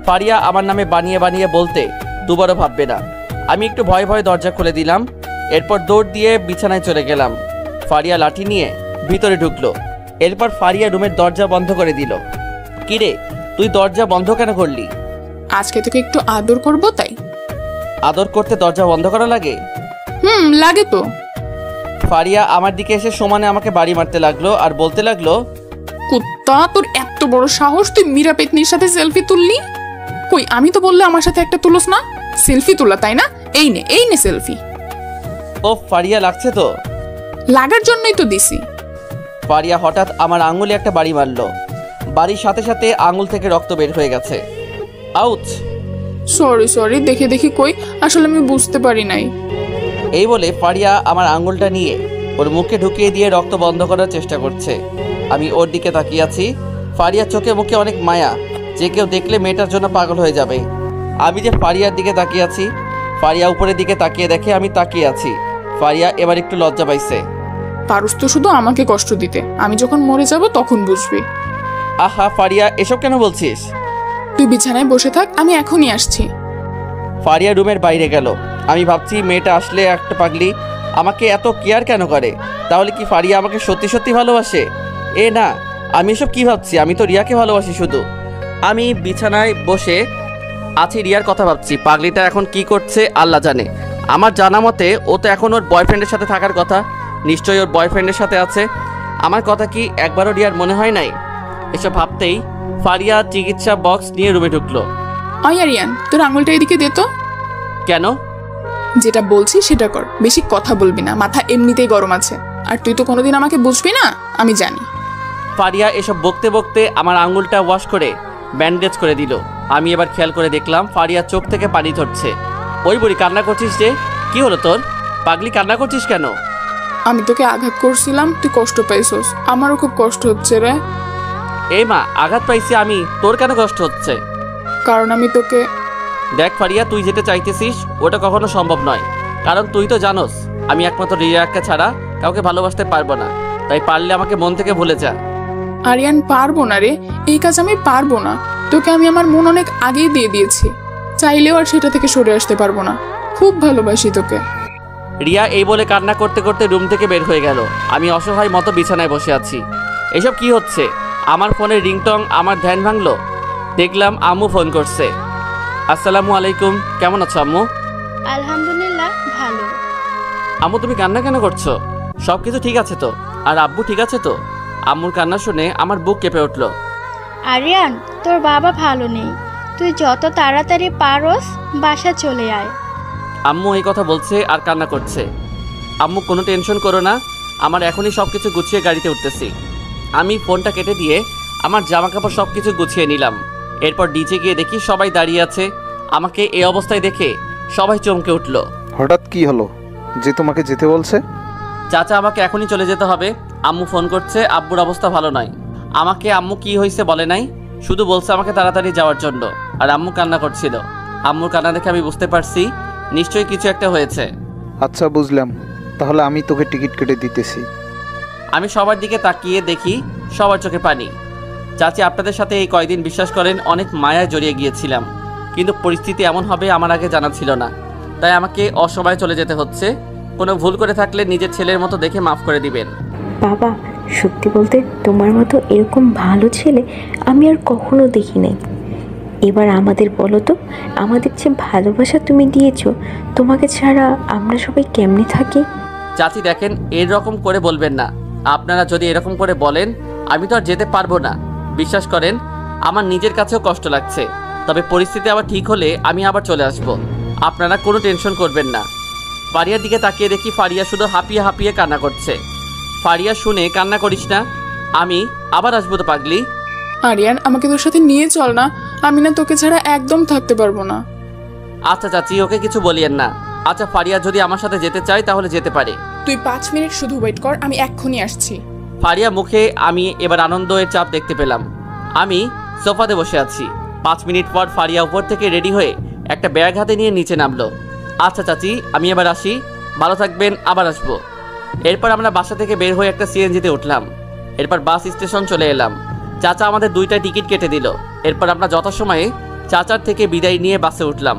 ফারিয়া আমার নামে বানিয়ে বানিয়ে বলতে দুবারও ভাববে না। আমি একটু ভয়ে ভয়ে দরজা খুলে দিলাম। এরপর দৌড় দিয়ে বিছানায় চলে গেলাম। ফারিয়া লাঠি নিয়ে ভিতরে ঢুকলো। এরপর ফারিয়া রুমের দরজা বন্ধ করে দিল। কিরে, তুই দরজা বন্ধ কেন করলি? আজকে তোকে একটু আদর করবো তাই। আদর করতে দরজা বন্ধ করা লাগে? লাগে তো। ফারিয়া আমার দিকে এসে সমানে আমাকে বাড়ি মারতে লাগলো আর বলতে লাগলো, কুত্তা, তোর এত বড় সাহস, তুই মীরা পেতনির সাথে সেলফি তুললি? কই, আমি তো বললে আমার সাথে একটা তুলোস না? সেলফি তোলা তাই না? এই নে সেলফি। ও ফারিয়া, লাগছে তো? লাগার জন্যই তো দিছি। ফারিয়া হঠাৎ আমার আঙুলে একটা বাড়ি মারলো। বাড়ির সাথে সাথে আঙুল থেকে রক্ত বের হয়ে গেছে। আউচ। সরি, দেখে কই, আসলে আমি বুঝতে পারি নাই। এই বলে ফারিয়া আমার আঙুলটা নিয়ে ওর মুখে ঢুকিয়ে দিয়ে রক্ত বন্ধ করার চেষ্টা করছে। আমি ওর দিকে তাকিয়ে আছি। ফারিয়ার চোখে মুখে অনেক মায়া, যে কেউ দেখলে মেয়েটার জন্য পাগল হয়ে যাবে। আমি যে ফারিয়ার দিকে তাকিয়ে আছি, ফারিয়া উপরের দিকে তাকিয়ে দেখে আমি তাকিয়ে আছি। ফারিয়া এবার একটু লজ্জা পাইছে। পারুস তো শুধু আমাকে কষ্ট দিতে, আমি যখন মরে যাব তখন বুঝবি। আহা ফারিয়া, এসব কেন বলছিস? তুই বিছানায় বসে থাক, আমি এখনই আসছি। ফারিয়া রুমের বাইরে গেল। আমি ভাবছি, মেয়েটা আসলে একটা পাগলি, আমাকে এত কেয়ার কেন করে? তাহলে কি ফারিয়া আমাকে সত্যি সত্যি ভালোবাসে? এ না, আমি এসব কি ভাবছি? আমি তো রিয়াকে ভালোবাসি শুধু। আমি বিছানায় বসে আছি, রিয়ার কথা ভাবছি। পাগলিটা এখন কি করছে আল্লাহ জানে। আমার জানা মতে ও তো এখন ওর বয়ফ্রেন্ডের সাথে থাকার কথা। নিশ্চয়ই ওর বয়ফ্রেন্ডের সাথে আছে। আমার কথা কি একবারও রিয়ার মনে হয় নাই? এসব ভাবতেই ফারিয়া চিকিৎসা বক্স নিয়ে রুমে ঢুকলো। আরিয়ান, তোর আঙুলটা এদিকে দে তো। কেন? যেটা বলছি সেটা কর, বেশি কথা বলবি না, মাথা এমনিতেই গরম আছে। আর তুই তো কোনোদিন আমাকে বুঝবি না, আমি জানি। ফারিয়া এসব বকতে বকতে আমার আঙুলটা ওয়াশ করে ব্যান্ডেজ করে দিল। আমি এবার খেয়াল করে দেখলাম ফারিয়া চোখ থেকে পানি ঝরছে। ওই বুড়ি, কান্না করছিস যে? কি হলো তোর? পাগলি, কান্না করছিস কেন? আমি তোকে আঘাত করছিলাম, তুই কষ্ট পাইছস, আমারও খুব কষ্ট হচ্ছে রে। এই মা, আঘাত পাইছি আমি, তোর কেন কষ্ট হচ্ছে? কারণ আমি তোকে দেখ ফারিয়া, তুই যেটা চাইতেছিস ওটা কখনো সম্ভব নয়, কারণ তুই তো জানোস আমি একমাত্র রিয়াকে ছাড়া কাউকে ভালোবাসতে পারবো না। তাই পারলে আমাকে মন থেকে ভুলে যা। আরিয়ান, পারবো না রে, এই কাজ আমি পারবো না। তোকে আমি আমার মন অনেক আগেই দিয়ে দিয়েছি, চাইলেও আর সেটা থেকে সরে আসতে পারবো না। খুব ভালোবাসি তোকে। রিয়া এই বলে কান্না করতে করতে রুম থেকে বের হয়ে গেল। আমি অসহায় মতো বিছানায় বসে আছি। এসব কি হচ্ছে? আমার ফোনের রিংটং আমার ধ্যান ভাঙলো। দেখলাম আম্মু ফোন করছে। আসসালামু আলাইকুম, কেমন আছো আম্মু? আলহামদুলিল্লাহ ভালো। আম্মু তুমি কান্না কেন করছো? সব কিছু ঠিক আছে তো? আর আব্বু ঠিক আছে তো? আম্মুর কান্না শুনে আমার বুক কেঁপে উঠলো। আরিয়ান, তোর বাবা ভালো নেই, তুই যত তাড়াতাড়ি পারোস বাসা চলে আয়। আম্মু এই কথা বলছে আর কান্না করছে। আম্মু কোনো টেনশন করো না, আমার এখনই সব কিছু গুছিয়ে গাড়িতে উঠতেছি। আমি ফোনটা কেটে দিয়ে আমার জামা কাপড় সব কিছু গুছিয়ে নিলাম। এরপর ডিজে গিয়ে দেখি সবাই দাঁড়িয়ে আছে। আমাকে এই অবস্থায় দেখে সবাই চমকে উঠল। হঠাৎ কি হলো যে তোমাকে যেতে বলছে? চাচা আমাকে এখনই চলে যেতে হবে, আম্মু ফোন করছে, আব্বুর অবস্থা ভালো নয়। আমাকে আম্মু কি হয়েছে বলে নাই, শুধু বলছে আমাকে তাড়াতাড়ি যাওয়ার জন্য। আর আম্মু কান্না করছিল। আম্মুর কান্না দেখে আমি বুঝতে পারছি নিশ্চয়ই কিছু একটা হয়েছে। আচ্ছা বুঝলাম, তাহলে আমি তোকে টিকিট কেটে দিতেছি। আমি সবার দিকে তাকিয়ে দেখি সবার চোখে পানি। চাচি, আপনাদের সাথে এই কয়দিন বিশ্বাস করেন অনেক মায়ায় জড়িয়ে গিয়েছিলাম, কিন্তু পরিস্থিতি এমন হবে আমার আগে জানা ছিল না। তাই আমাকে অসময়ে চলে যেতে হচ্ছে। কোনো ভুল করে থাকলে নিজের ছেলের মতো দেখে মাফ করে দিবেন। বাবা, সত্যি বলতে তোমার মতো এরকম ভালো ছেলে আমি আর কখনো দেখি নাই। এবার আমাদের বলো তো, আমাদের যে ভালোবাসা তুমি দিয়েছো, তোমাকে ছাড়া আমরা সবাই কেমনে থাকি? চাচি দেখেন, এরকম করে বলবেন না। আপনারা যদি এরকম করে বলেন আমি তো আর যেতে পারবো না। বিশ্বাস করেন আমার নিজের কাছেও কষ্ট লাগছে, তবে পরিস্থিতি আবার ঠিক হলে আমি আবার চলে আসব। আপনারা কোনো টেনশন করবেন না। ফারিয়ার দিকে তাকিয়ে দেখি ফারিয়া শুধু হাঁপিয়ে হাঁপিয়ে কান্না করছে। ফারিয়া, শুনে কান্না করিস না, আমি আবার আসবো তো পাগলি। আরিয়ান, আমাকে তোর সাথে নিয়ে চল না, আমি না তোকে ছাড়া একদম থাকতে পারবো না। আচ্ছা চাচি, ওকে কিছু বলিয়েন না। আচ্ছা ফারিয়া যদি আমার সাথে যেতে চায় তাহলে যেতে পারে। তুই 5 মিনিট শুধু ওয়েট কর, আমি এক্ষুনি আসছি। ফারিয়া মুখে আমি এবার আনন্দের চাপ দেখতে পেলাম। আমি সোফাতে বসে আছি। 5 মিনিট পর ফারিয়া উপর থেকে রেডি হয়ে একটা ব্যাগ হাতে নিয়ে নিচে নামলো। আচ্ছা চাচি, আমি এবার আসি, ভালো থাকবেন, আবার আসবো। এরপর আমরা বাসা থেকে বের হয়ে একটা সিএনজিতে উঠলাম। এরপর বাস স্টেশন চলে এলাম। চাচা আমাদের 2টা টিকিট কেটে দিল। এরপর আমরা যথাসময়ে চাচার থেকে বিদায় নিয়ে বাসে উঠলাম।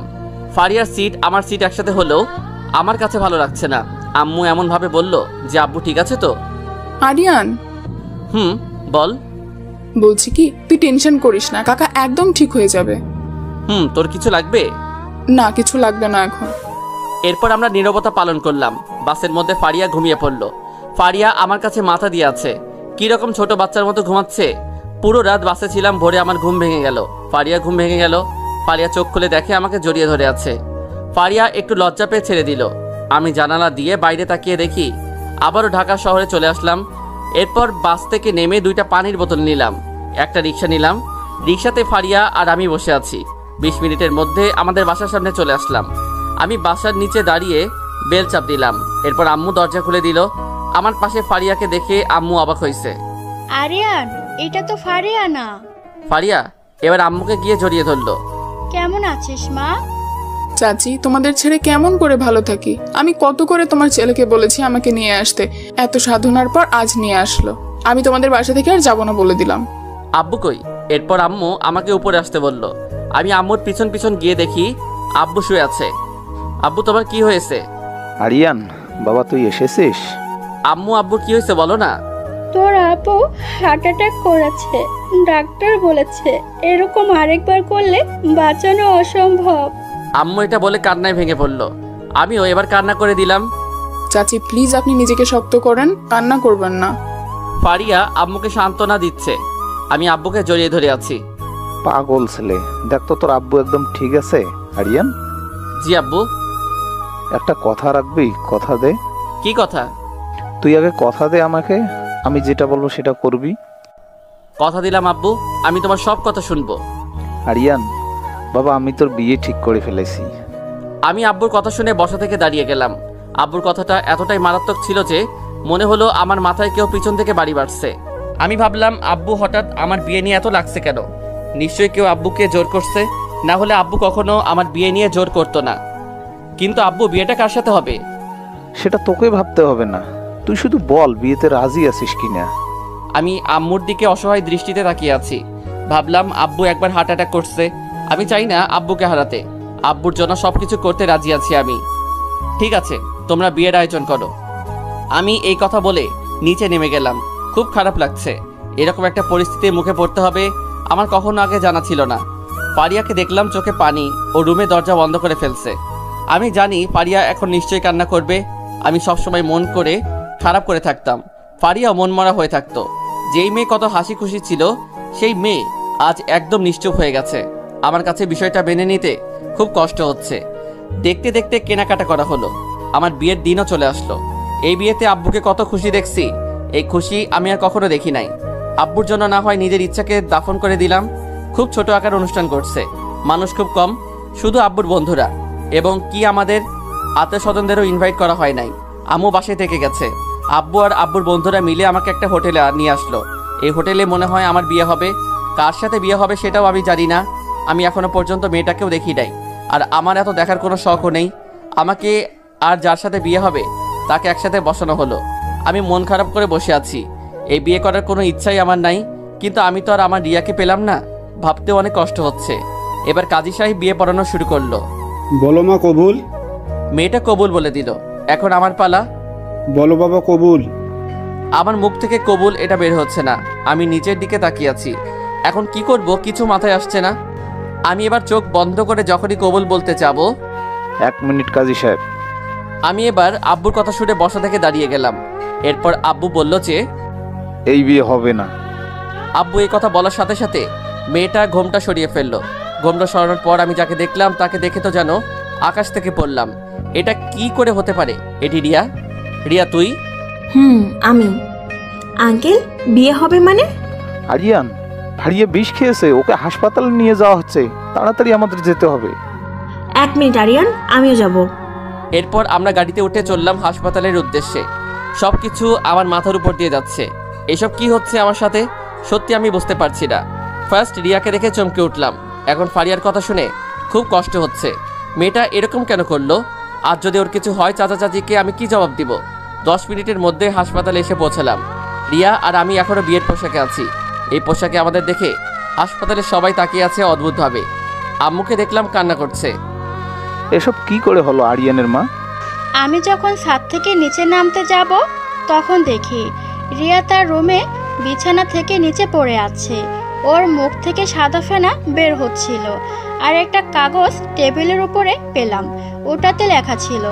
ফারিয়ার সিট আমার সিট একসাথে হলেও আমার কাছে ভালো লাগছে না। আম্মু এমনভাবে বলল যে আব্বু ঠিক আছে তো? আরিয়ান, বল। বলছি কি, তুই টেনশন করিস না, কাকা একদম ঠিক হয়ে যাবে। তোর কিছু লাগবে? না, কিছু লাগবে না এখন। এরপর আমরা নীরবতা পালন করলাম। বাসের মধ্যে ফারিয়া ঘুমিয়ে পড়ল। ফারিয়া আমার কাছে মাথা দিয়ে আছে, কিরকম ছোট বাচ্চার মতো ঘুমাচ্ছে। পুরো রাত বাসে ছিলাম, ভোরে আমার ঘুম ভেঙে গেল। ফারিয়া ঘুম ভেঙে গেল। ফারিয়া চোখ খুলে দেখে আমাকে জড়িয়ে ধরে আছে। ফারিয়া একটু লজ্জা পেয়ে ছেড়ে দিল। আমি জানালা দিয়ে বাইরে তাকিয়ে দেখি আবারও ঢাকা শহরে চলে আসলাম। এরপর বাস থেকে নেমে 2টা পানির বোতল নিলাম, একটা রিক্সা নিলাম। রিক্সাতে ফারিয়া আর আমি বসে আছি। 20 মিনিটের মধ্যে আমাদের বাসার সামনে চলে আসলাম। আমি বাসার নিচে দাঁড়িয়ে বেল চাপ দিলাম। এরপর আম্মু দরজা খুলে দিল। আমার পাশে ফারিয়াকে দেখে আম্মু অবাক হয়েছে। আরিয়ান, এটা তো ফারিয়া না। ফারিয়া এবার আম্মুকে গিয়ে জড়িয়ে ধরলো। কেমন আছিস মা? চাচি, তোমাদের ছেড়ে কেমন করে ভালো থাকি? আমি কত করে তোমার ছেলেকে বলেছি আমাকে নিয়ে আসতে, এত সাধনার পর আজ নিয়ে আসলো। আমি তোমাদের বাসা থেকে আর যাবো না বলে দিলাম। আব্বু কই? এরপর আম্মু আমাকে উপরে আসতে বলল। আমি আম্মুর পিছন পিছন গিয়ে দেখি আব্বু শুয়ে আছে। আব্বু, তোমার কি হয়েছে? আরিয়ান বাবা, তুই এসেছিস? আম্মু, আব্বুর কি হয়েছে বলো না। তোর আপু হার্ট অ্যাটাক করেছে, ডাক্তার বলেছে এরকম আরেকবার করলে বাঁচানো অসম্ভব। আম্মু এটা বলে কান্নায় ভেঙে পড়ল। আমিও এবার কান্না করে দিলাম। চাচি প্লিজ, আপনি নিজেকে শক্ত করেন, কান্না করবেন না। ফারিয়া আম্মুকে সান্ত্বনা দিচ্ছে। আমি আব্বুকে জড়িয়ে ধরে আছি। পাগল ছেলে, দেখ তো তোর আব্বু একদম ঠিক আছে। আরিয়ান। জি আব্বু। একটা কথা রাখবি? কথা দে। কি কথা? তুই আগে কথা দে আমাকে, আমি যেটা বলবো সেটা করবি। কথা দিলাম আব্বু, আমি তোমার সব কথা শুনবো। আরিয়ান বাবা, আমি তোর বিয়ে ঠিক করে ফেলেছি। আমি আব্বুর কথা শুনে বসা থেকে দাঁড়িয়ে গেলাম। আব্বুর কথাটা এতটাই মারাত্মক ছিল যে মনে হলো আমার মাথায় কেউ পিছন থেকে বাড়ি বাড়ছে। আমি ভাবলাম আব্বু হঠাৎ আমার বিয়ে নিয়ে এত লাগছে কেন? নিশ্চয়ই কেউ আব্বুকে জোর করছে। না হলে আব্বু কখনো আমার বিয়ে নিয়ে জোর করতো না। কিন্তু আব্বু, বিয়েটা কার সাথে হবে? সেটা তোকে ভাবতে হবে না, তুই শুধু বল বিয়েতে রাজি আছিস কিনা। আমি আম্মুর দিকে অসহায় দৃষ্টিতে তাকিয়ে আছি। ভাবলাম আব্বু একবার হার্ট অ্যাটাক করছে, আমি চাই না আব্বুকে হারাতে। আব্বুর জন্য সবকিছু করতে রাজি আছি আমি। ঠিক আছে, তোমরা বিয়ের আয়োজন করো। আমি এই কথা বলে নিচে নেমে গেলাম। খুব খারাপ লাগছে, এরকম একটা পরিস্থিতির মুখে পড়তে হবে আমার কখনো আগে জানা ছিল না। পারিয়াকে দেখলাম চোখে পানি ও রুমে দরজা বন্ধ করে ফেলছে। আমি জানি পারিয়া এখন নিশ্চয়ই কান্না করবে। আমি সবসময় মন করে খারাপ করে থাকতাম, পারিয়াও মনমরা হয়ে থাকতো। যেই মেয়ে কত হাসি খুশি ছিল, সেই মেয়ে আজ একদম নিশ্চুপ হয়ে গেছে। আমার কাছে বিষয়টা মেনে নিতে খুব কষ্ট হচ্ছে। দেখতে দেখতে কেনাকাটা করা হলো। আমার বিয়ের দিনও চলে আসলো। এই বিয়েতে আব্বুকে কত খুশি দেখছি, এই খুশি আমি আর কখনো দেখি নাই। আব্বুর জন্য না হয় নিজের ইচ্ছাকে দাফন করে দিলাম। খুব ছোট আকার অনুষ্ঠান করছে, মানুষ খুব কম, শুধু আব্বুর বন্ধুরা এবং কি আমাদের আত্মীয় স্বজনদেরও ইনভাইট করা হয় নাই। আম্মু বাসায় থেকে গেছে। আব্বু আর আব্বুর বন্ধুরা মিলে আমাকে একটা হোটেলে নিয়ে আসলো। এই হোটেলে মনে হয় আমার বিয়ে হবে। কার সাথে বিয়ে হবে সেটাও আমি জানি না। আমি এখনো পর্যন্ত মেয়েটাকেও দেখি নাই, আর আমার এত দেখার কোনো শখও নেই। আমাকে আর যার সাথে বিয়ে হবে তাকে একসাথে বসানো হলো। আমি মন খারাপ করে বসে আছি। এই বিয়ে করার কোনো ইচ্ছাই আমার নাই, কিন্তু আমি তো আর আমার রিয়াকে পেলাম না, ভাবতেও অনেক কষ্ট হচ্ছে। এবার কাজী সাহেব বিয়ে পড়ানো শুরু করলো। বলো মা কবুল। মেয়েটা কবুল বলে দিল। এখন আমার পালা। বলো বাবা কবুল। আমার মুখ থেকে কবুল এটা বের হচ্ছে না। আমি নিচের দিকে তাকিয়ে আছি। এখন কি করব কিছু মাথায় আসছে না। আমি এবার চোখ বন্ধ করে যখনই কবুল বলতে যাব, 1 মিনিট কাজী সাহেব। আমি এবার আব্বুর কথা শুনে বসা থেকে দাঁড়িয়ে গেলাম। এরপর আব্বু বলল যে এই বিয়ে হবে না। আব্বু এই কথা বলার সাথে সাথে মেয়েটা ঘোমটা সরিয়ে ফেললো। ঘোমটা সরানোর পর আমি যাকে দেখলাম তাকে দেখে তো যেন আকাশ থেকে পড়লাম। এটা কি করে হতে পারে? এটি রিয়া। রিয়া তুই? আমি। আঙ্কেল, বিয়ে হবে মানে? আরিয়ান, ভারিয়ে বিষ খেয়েছে, ওকে হাসপাতালে নিয়ে যাওয়া হচ্ছে, তাড়াতাড়ি আমাদের যেতে হবে। 1 মিনিট আরিয়ান, আমিও যাব। এরপর আমরা গাড়িতে উঠে চললাম হাসপাতালের উদ্দেশ্যে। সব কিছু আমার মাথার উপর দিয়ে যাচ্ছে। এসব কি হচ্ছে আমার সাথে, সত্যি আমি বুঝতে পারছি না। ফার্স্ট রিয়াকে দেখে চমকে উঠলাম, এখন ফারিয়ার কথা শুনে খুব কষ্ট হচ্ছে। মেয়েটা এরকম কেন করলো? আজ যদি ওর কিছু হয় চাচা চাচিকে আমি কি জবাব দিব? 10 মিনিটের মধ্যে হাসপাতালে এসে পৌঁছালাম। রিয়া আর আমি এখনো বিয়ের পোশাকে আছি। এই পোশাকে আমাদের দেখে হাসপাতালে সবাই তাকিয়ে আছে অদ্ভুতভাবে। আম্মুকে দেখলাম কান্না করছে। এসব কি করে হলো আরিয়ানের মা? আমি যখন ছাদ থেকে নিচে নামতে যাব তখন দেখি রিয়া তার রুমে বিছানা থেকে নিচে পড়ে আছে। ওর মুখ থেকে সাদা ফেনা বের হচ্ছিল, আর একটা কাগজ টেবিলের উপরে পেলাম। ওটাতে লেখা ছিল,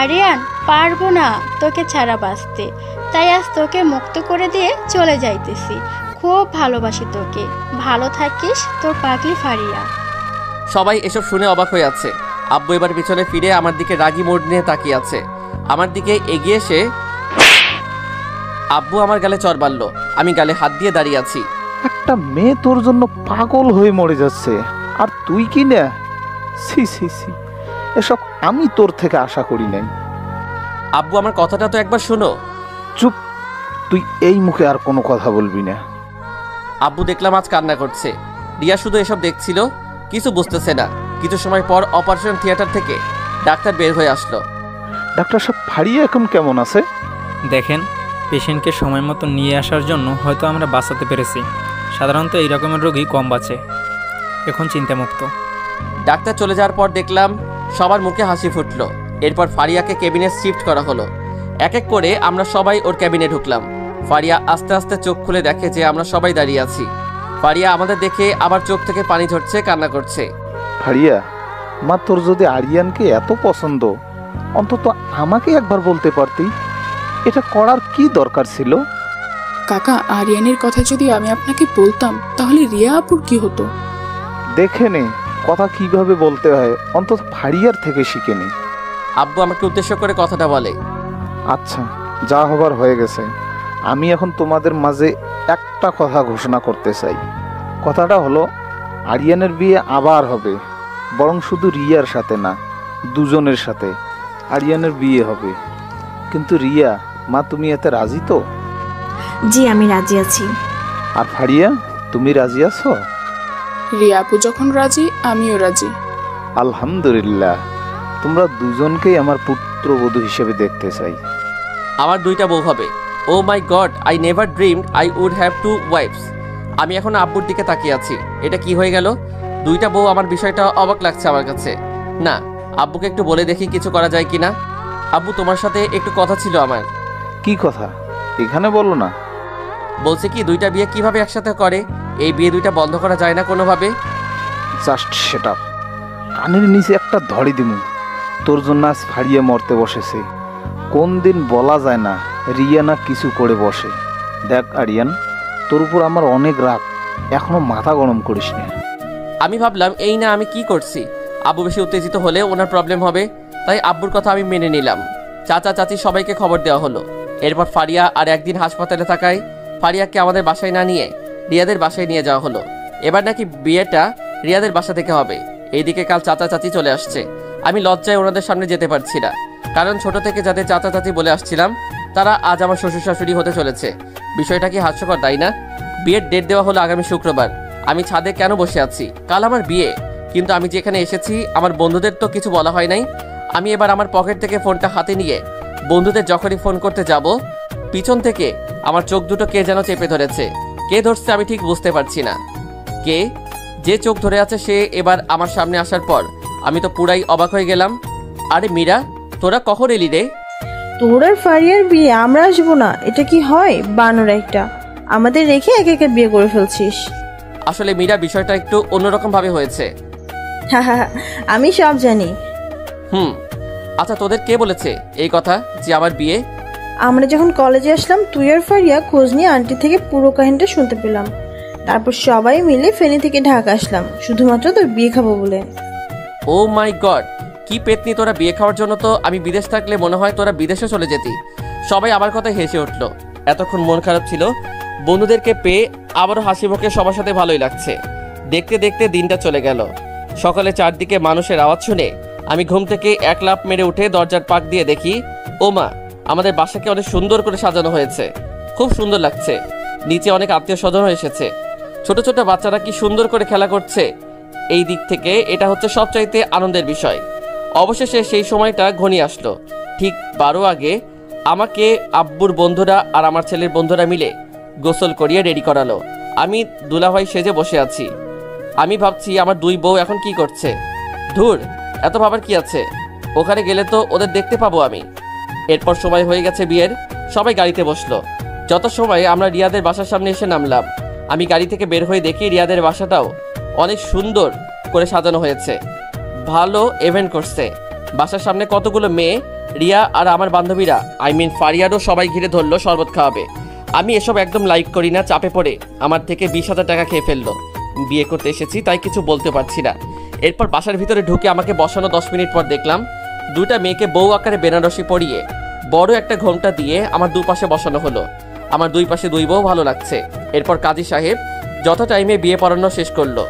আরিয়ান, পারবো না তোকে ছাড়া বাঁচতে, তাই আজ তোকে মুক্ত করে দিয়ে চলে যাইতেছি। খুব ভালোবাসি তোকে, ভালো থাকিস, তোর পাগলি ফারিয়া। সবাই এসব শুনে অবাক হয়ে আছে। আব্বু এবার পিছনে ফিরে আমার দিকে রাগি মোড় নিয়ে তাকিয়ে আছে। আমার দিকে এগিয়ে এসে আব্বু আমার গালে চড় মারল। আমি গালে হাত দিয়ে দাঁড়িয়ে আছি। একটা মেয়ে তোর জন্য পাগল হয়ে মরে যাচ্ছে, আর তুই কি না? সি সি সি, এসব আমি তোর থেকে আশা করি নাই। আব্বু, আমার কথাটা তো একবার শোনো। চুপ, তুই এই মুখে আর কোনো কথা বলবি না। আব্বু দেখলাম আজ কান্না করছে। রিয়া শুধু এসব দেখছিল, কিছু বুঝতেছে না। কিছু সময় পর অপারেশন থিয়েটার থেকে ডাক্তার বের হয়ে আসলো। ডাক্তার সাহেব, ফারিয়া এখন কেমন আছে? দেখেন, পেশেন্টকে সময় মতো নিয়ে আসার জন্য হয়তো আমরা বাঁচাতে পেরেছি। সাধারণত এই রকমের রোগী কম বাঁচে। এখন চিন্তামুক্ত। ডাক্তার চলে যাওয়ার পর দেখলাম সবার মুখে হাসি ফুটলো। এরপর ফারিয়াকে কেবিনে শিফট করা হলো। এক এক করে আমরা সবাই ওর ক্যাবিনে ঢুকলাম। ফারিয়া আস্তে আস্তে চোখ খুলে দেখে যে আমরা সবাই দাঁড়িয়ে আছি। ফারিয়া আমাদের দেখে আবার চোখ থেকে পানি ঝরছে, কান্না করছে। ফারিয়া মা, তোর যদি আরিয়ানকে এত পছন্দ, অন্তত আমাকে একবার বলতে পারতি। এটা করার কি দরকার ছিল? কাকা, আরিয়ানের কথা যদি আমি আপনাকে বলতাম তাহলে রিয়া আপুর কি হতো? দেখে নে কথা কিভাবে বলতে হয়, অন্তত ফারিয়ার থেকে শিখে নে। আব্বু আমাকে উদ্দেশ্য করে কথাটা বলে। আচ্ছা, যা হবার হয়ে গেছে। আমি এখন তোমাদের মাঝে একটা কথা ঘোষণা করতে চাই। কথাটা হলো, আরিয়ানের বিয়ে আবার হবে, বরং শুধু রিয়ার সাথে না, দুজনের সাথে আরিয়ানের বিয়ে হবে। কিন্তু রিয়া মা, তুমি এতে রাজি তো? জি, আমি রাজি আছি। আর ফারিয়া, তুমি রাজি আছো? রিয়া আপু যখন রাজি আমিও রাজি। আলহামদুলিল্লাহ, তোমরা দুজনকেই আমার পুত্রবধূ হিসেবে দেখতে চাই। আমার 2টা বউ হবে। Oh my god, I never dreamed I would have 2 wifes. আমি এখন আব্বুর দিকে তাকিয়ে আছি। এটা কি হয়ে গেল? 2টা বউ, আমার বিষয়টা অবাক লাগছে আমার কাছে। না, আব্বুকে একটু বলে দেখি কিছু করা যায় কিনা। আব্বু, তোমার সাথে একটু কথা ছিল আমার। কি কথা? এখানে বলো না। বলছে কি 2টা বিয়ে কিভাবে একসাথে করে, এই বিয়ে 2টা বন্ধ করা যায় না কোনোভাবে? Just set up. কানের নিচে একটা ধরি দিমু। তোর জন্য আজ ফাড়িয়ে মরতে বসেছে। কোন দিন বলা যায় না রিয়া না কিছু করে বসে। দেখ আরিয়ান, তোর উপর আমার অনেক রাগ, এখনো মাথা গরম করিস না। আমি ভাবলাম এই না আমি কি করছি, আব্বু বেশি উত্তেজিত হলে ওনার প্রবলেম হবে, তাই আব্বুর কথা আমি মেনে নিলাম। চাচা চাচি সবাইকে খবর দেওয়া হলো। এরপর ফারিয়া আর একদিন হাসপাতালে থাকায় ফারিয়াকে আমাদের বাসায় না নিয়ে রিয়াদের বাসায় নিয়ে যাওয়া হলো। এবার নাকি বিয়েটা রিয়াদের বাসা থেকে হবে। এইদিকে কাল চাচা চাচি চলে আসছে। আমি লজ্জায় ওনাদের সামনে যেতে পারছি না, কারণ ছোট থেকে যাদের চাচা চাচি বলে আসছিলাম তারা আজ আমার শ্বশুর শাশুড়ি হতে চলেছে। বিষয়টা কি হাস্যকর, তাই না? বিয়ের ডেট দেওয়া হলো আগামী শুক্রবার। আমি ছাদে কেন বসে আছি? কাল আমার বিয়ে, কিন্তু আমি যেখানে এসেছি আমার বন্ধুদের তো কিছু বলা হয় নাই। আমি এবার আমার পকেট থেকে ফোনটা হাতে নিয়ে বন্ধুদের যখনই ফোন করতে যাব, পিছন থেকে আমার চোখ দুটো কে যেন চেপে ধরেছে। কে ধরছে আমি ঠিক বুঝতে পারছি না। কে যে চোখ ধরে আছে সে এবার আমার সামনে আসার পর আমি তো পুরাই অবাক হয়ে গেলাম। আরে মীরা, তোরা কখন এলি রে? তোর আর ফারিয়ার বিয়ে আমরা আসবো না, এটা কি হয়? বানর একটা, আমাদের রেখে একে একে বিয়ে করে ফেলছিস। আসলে মীরা, বিষয়টা একটু অন্যরকম ভাবে হয়েছে। আমি সব জানি। আচ্ছা, তোদের কে বলেছে এই কথা যে আমার বিয়ে? আমরা যখন কলেজে আসলাম তুই আর ফারিয়া খোঁজ নিয়ে আন্টি থেকে পুরো কাহিনীটা শুনতে পেলাম। তারপর সবাই মিলে ফেনী থেকে ঢাকা আসলাম শুধুমাত্র তোর বিয়ে খাবো বলে। ও মাই গড, কি পেতনি তোরা! বিয়ে খাওয়ার জন্য তো আমি বিদেশ থাকলে মনে হয় তোরা বিদেশে চলে যেতি। সবাই আমার কথা হেসে উঠলো। এতক্ষণ মন খারাপ ছিল, বন্ধুদেরকে পেয়ে আবারও হাসি মুখে সবার সাথে ভালোই লাগছে। দেখতে দেখতে দিনটা চলে গেল। সকালে চারদিকে মানুষের আওয়াজ শুনে আমি ঘুম থেকে এক লাফ মেরে উঠে দরজার পাক দিয়ে দেখি, ও মা, আমাদের বাসাকে অনেক সুন্দর করে সাজানো হয়েছে। খুব সুন্দর লাগছে। নিচে অনেক আত্মীয় স্বজন এসেছে। ছোট ছোট বাচ্চারা কি সুন্দর করে খেলা করছে। এই দিক থেকে এটা হচ্ছে সবচাইতে আনন্দের বিষয়। অবশেষে সেই সময়টা ঘনিয়ে আসলো। ঠিক 12 আগে আমাকে আব্বুর বন্ধুরা আর আমার ছেলের বন্ধুরা মিলে গোসল করিয়ে রেডি করালো। আমি দুলাভাই সেজে বসে আছি। আমি ভাবছি আমার 2 বউ এখন কি করছে। ধুর, এত ভাবার কি আছে, ওখানে গেলে তো ওদের দেখতে পাবো আমি। এরপর সময় হয়ে গেছে বিয়ের। সবাই গাড়িতে বসলো। যত সময় আমরা রিয়াদের বাসার সামনে এসে নামলাম, আমি গাড়ি থেকে বের হয়ে দেখি রিয়াদের বাসাটাও অনেক সুন্দর করে সাজানো হয়েছে। ভালো ইভেন্ট করছে। বাসার সামনে কতগুলো মেয়ে, রিয়া আর আমার বান্ধবীরা, ফারিয়ারও সবাই ঘিরে ধরলো শরবত খাওয়াবে। আমি এসব একদম লাইক করি না। চাপে পড়ে আমার থেকে 20,000 টাকা খেয়ে ফেললো। বিয়ে করতে এসেছি তাই কিছু বলতে পারছি না। এরপর বাসার ভিতরে ঢুকে আমাকে বসানো 10 মিনিট পর দেখলাম 2টা মেয়েকে বউ আকারে বেনারসি পরিয়ে বড় একটা ঘোমটা দিয়ে আমার দুপাশে বসানো হলো। আমার 2 পাশে 2 বউ, ভালো লাগছে। এরপর কাজী সাহেব যত টাইমে বিয়ে পড়ানো শেষ করলো।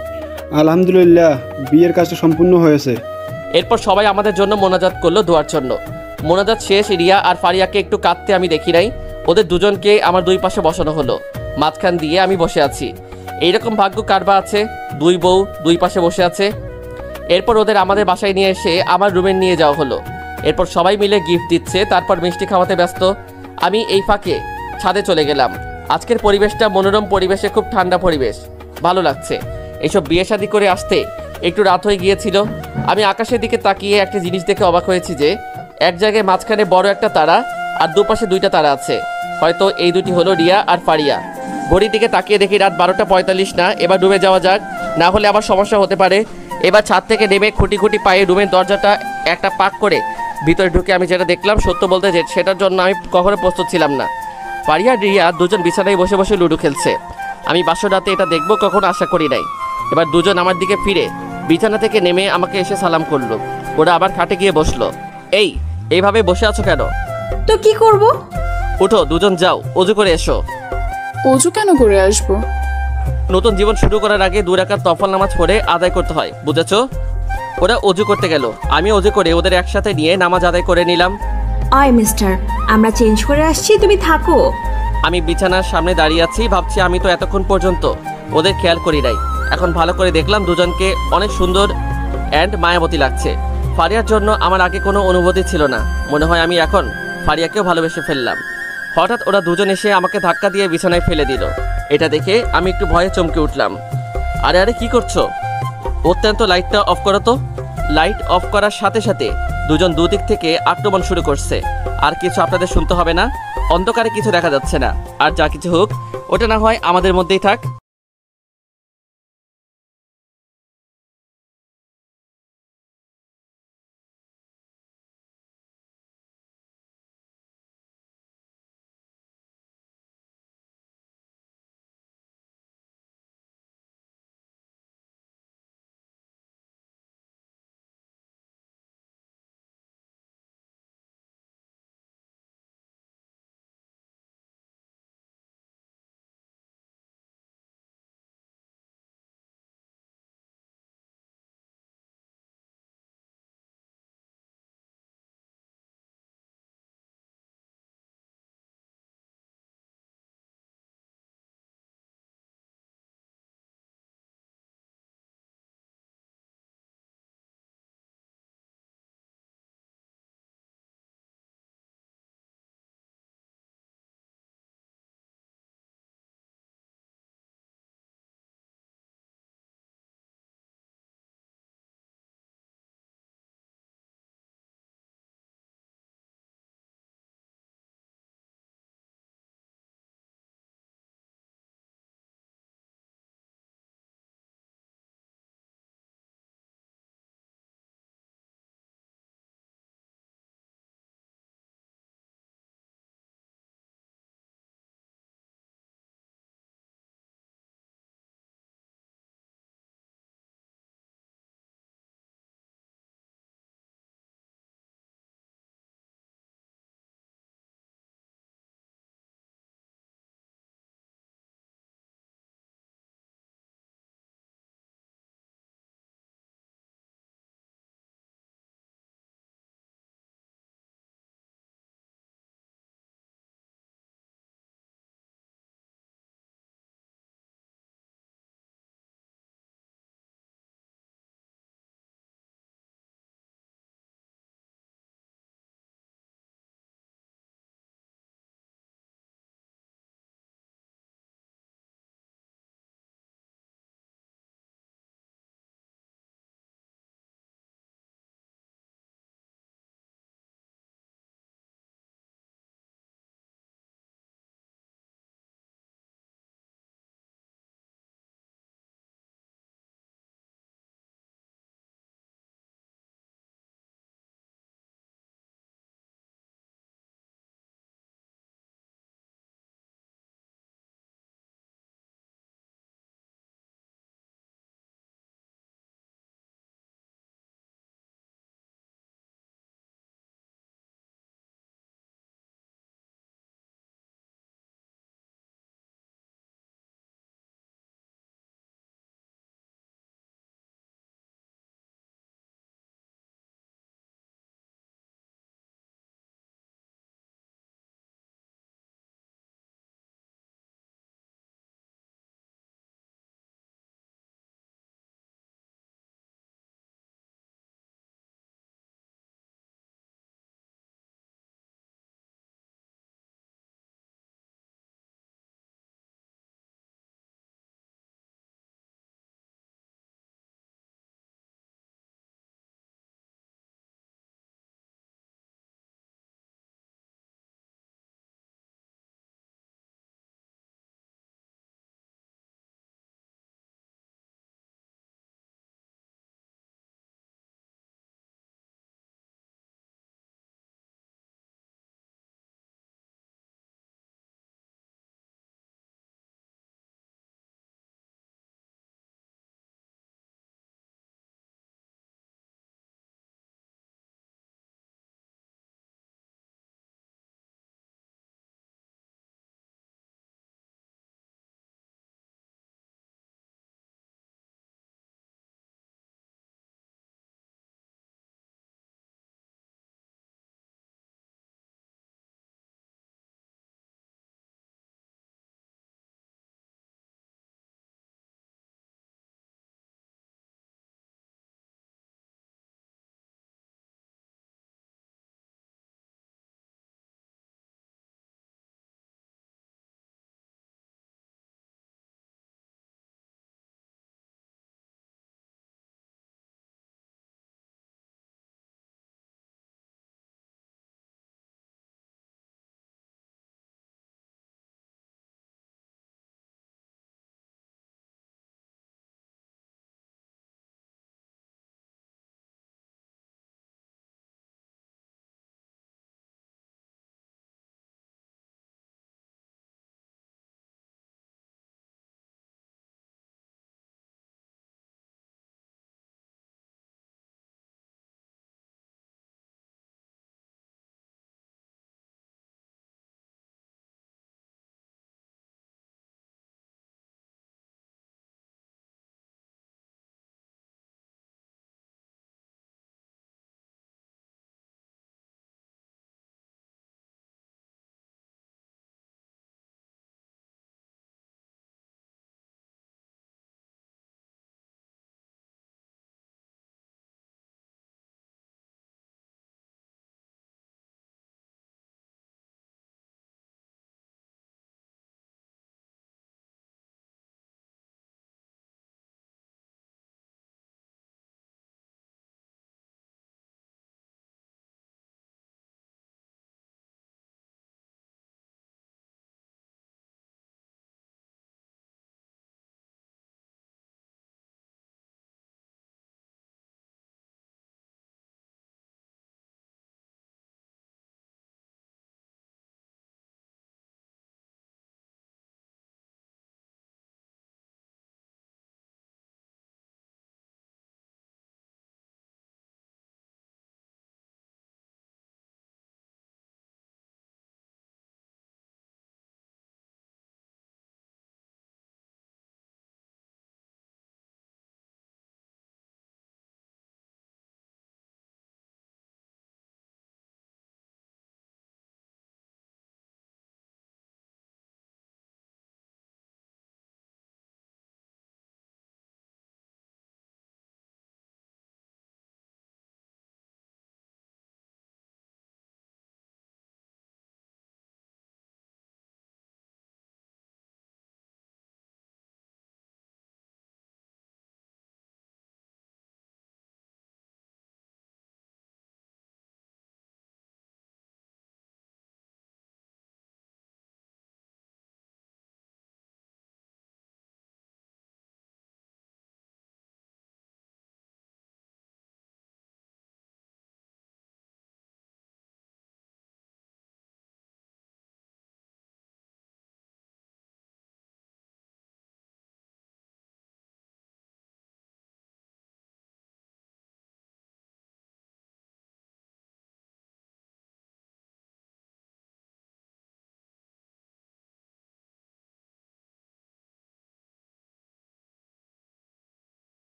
আলহামদুলিল্লাহ, বিয়ের কাজটা সম্পূর্ণ হয়েছে। এরপর সবাই আমাদের জন্য মোনাজাত করলো দোয়ার জন্য। মোনাজাত শেষ, রিয়া আর ফারিয়াকে একটু কাঁদতে আমি দেখি নাই। ওদের দুজনকে আমার 2 পাশে বসানো হলো। মাঝখান দিয়ে আমি বসে আছি। এইরকম ভাগ্য কারবা আছে, 2 বউ 2 পাশে বসে আছে। এরপর ওদের আমাদের বাসায় নিয়ে এসে আমার রুমে নিয়ে যাওয়া হলো। এরপর সবাই মিলে গিফট দিচ্ছে, তারপর মিষ্টি খাওয়াতে ব্যস্ত। আমি এই ফাঁকে ছাদে চলে গেলাম। আজকের পরিবেশটা মনোরম পরিবেশে, খুব ঠান্ডা পরিবেশ, ভালো লাগছে। এইসব বিয়ে শাদী করে আসতে একটু রাত হয়ে গিয়েছিল। আমি আকাশের দিকে তাকিয়ে একটা জিনিস দেখে অবাক হয়েছি যে এক জায়গায় মাঝখানে বড় একটা তারা আর দুপাশে 2টা তারা আছে। হয়তো এই 2টি হলো রিয়া আর ফারিয়া। ঘড়ির দিকে তাকিয়ে দেখি রাত 12:45 না। এবার রুমে যাওয়া যাক, না হলে আবার সমস্যা হতে পারে। এবার ছাদ থেকে নেমে খুঁটি খুঁটি পায়ে রুমের দরজাটা একটা পাক করে ভিতরে ঢুকে আমি যেটা দেখলাম, সত্য বলতে যে সেটার জন্য আমি কখনো প্রস্তুত ছিলাম না। ফারিয়া আর রিয়া দুজন বিছানায় বসে বসে লুডো খেলছে। আমি বাসর রাতে এটা দেখবো কখনো আশা করি নাই। এবার দুজন আমার দিকে ফিরে বিছানা থেকে নেমে আমাকে এসে সালাম করলো। ওরা আবার খাটে গিয়ে বসলো। এইভাবে বসে আছো কেন? তো কি করব? উঠো, দুজন যাও, অজু করে এসো। অজু কেন করে আসবো? নতুন জীবন শুরু করার আগে 2 রাকাত নফল নামাজ পড়ে আদায় করতে হয়, বুঝেছো? ওরা অজু করতে গেল, আমি অজু করে ওদের একসাথে নিয়ে নামাজ আদায় করে নিলাম। আয় মিস্টার, আমরা চেঞ্জ করে আসছি, তুমি থাকো। আমি বিছানার সামনে দাঁড়িয়ে আছি, ভাবছি আমি তো এতক্ষণ পর্যন্ত ওদের খেয়াল করি নাই। এখন ভালো করে দেখলাম দুজনকে অনেক সুন্দর অ্যান্ড মায়াবতী লাগছে। ফারিয়ার জন্য আমার আগে কোনো অনুভূতি ছিল না, মনে হয় আমি এখন ফারিয়াকেও ভালোবেসে ফেললাম। হঠাৎ ওরা দুজন এসে আমাকে ধাক্কা দিয়ে বিছানায় ফেলে দিল। এটা দেখে আমি একটু ভয়ে চমকে উঠলাম। আরে আরে কি করছো? অত্যন্ত লাইটটা অফ করো তো। লাইট অফ করার সাথে সাথে দুজন দুদিক থেকে আক্রমণ শুরু করছে। আর কিছু আপনাদের শুনতে হবে না, অন্ধকারে কিছু দেখা যাচ্ছে না, আর যা কিছু হোক ওটা না হয় আমাদের মধ্যেই থাক।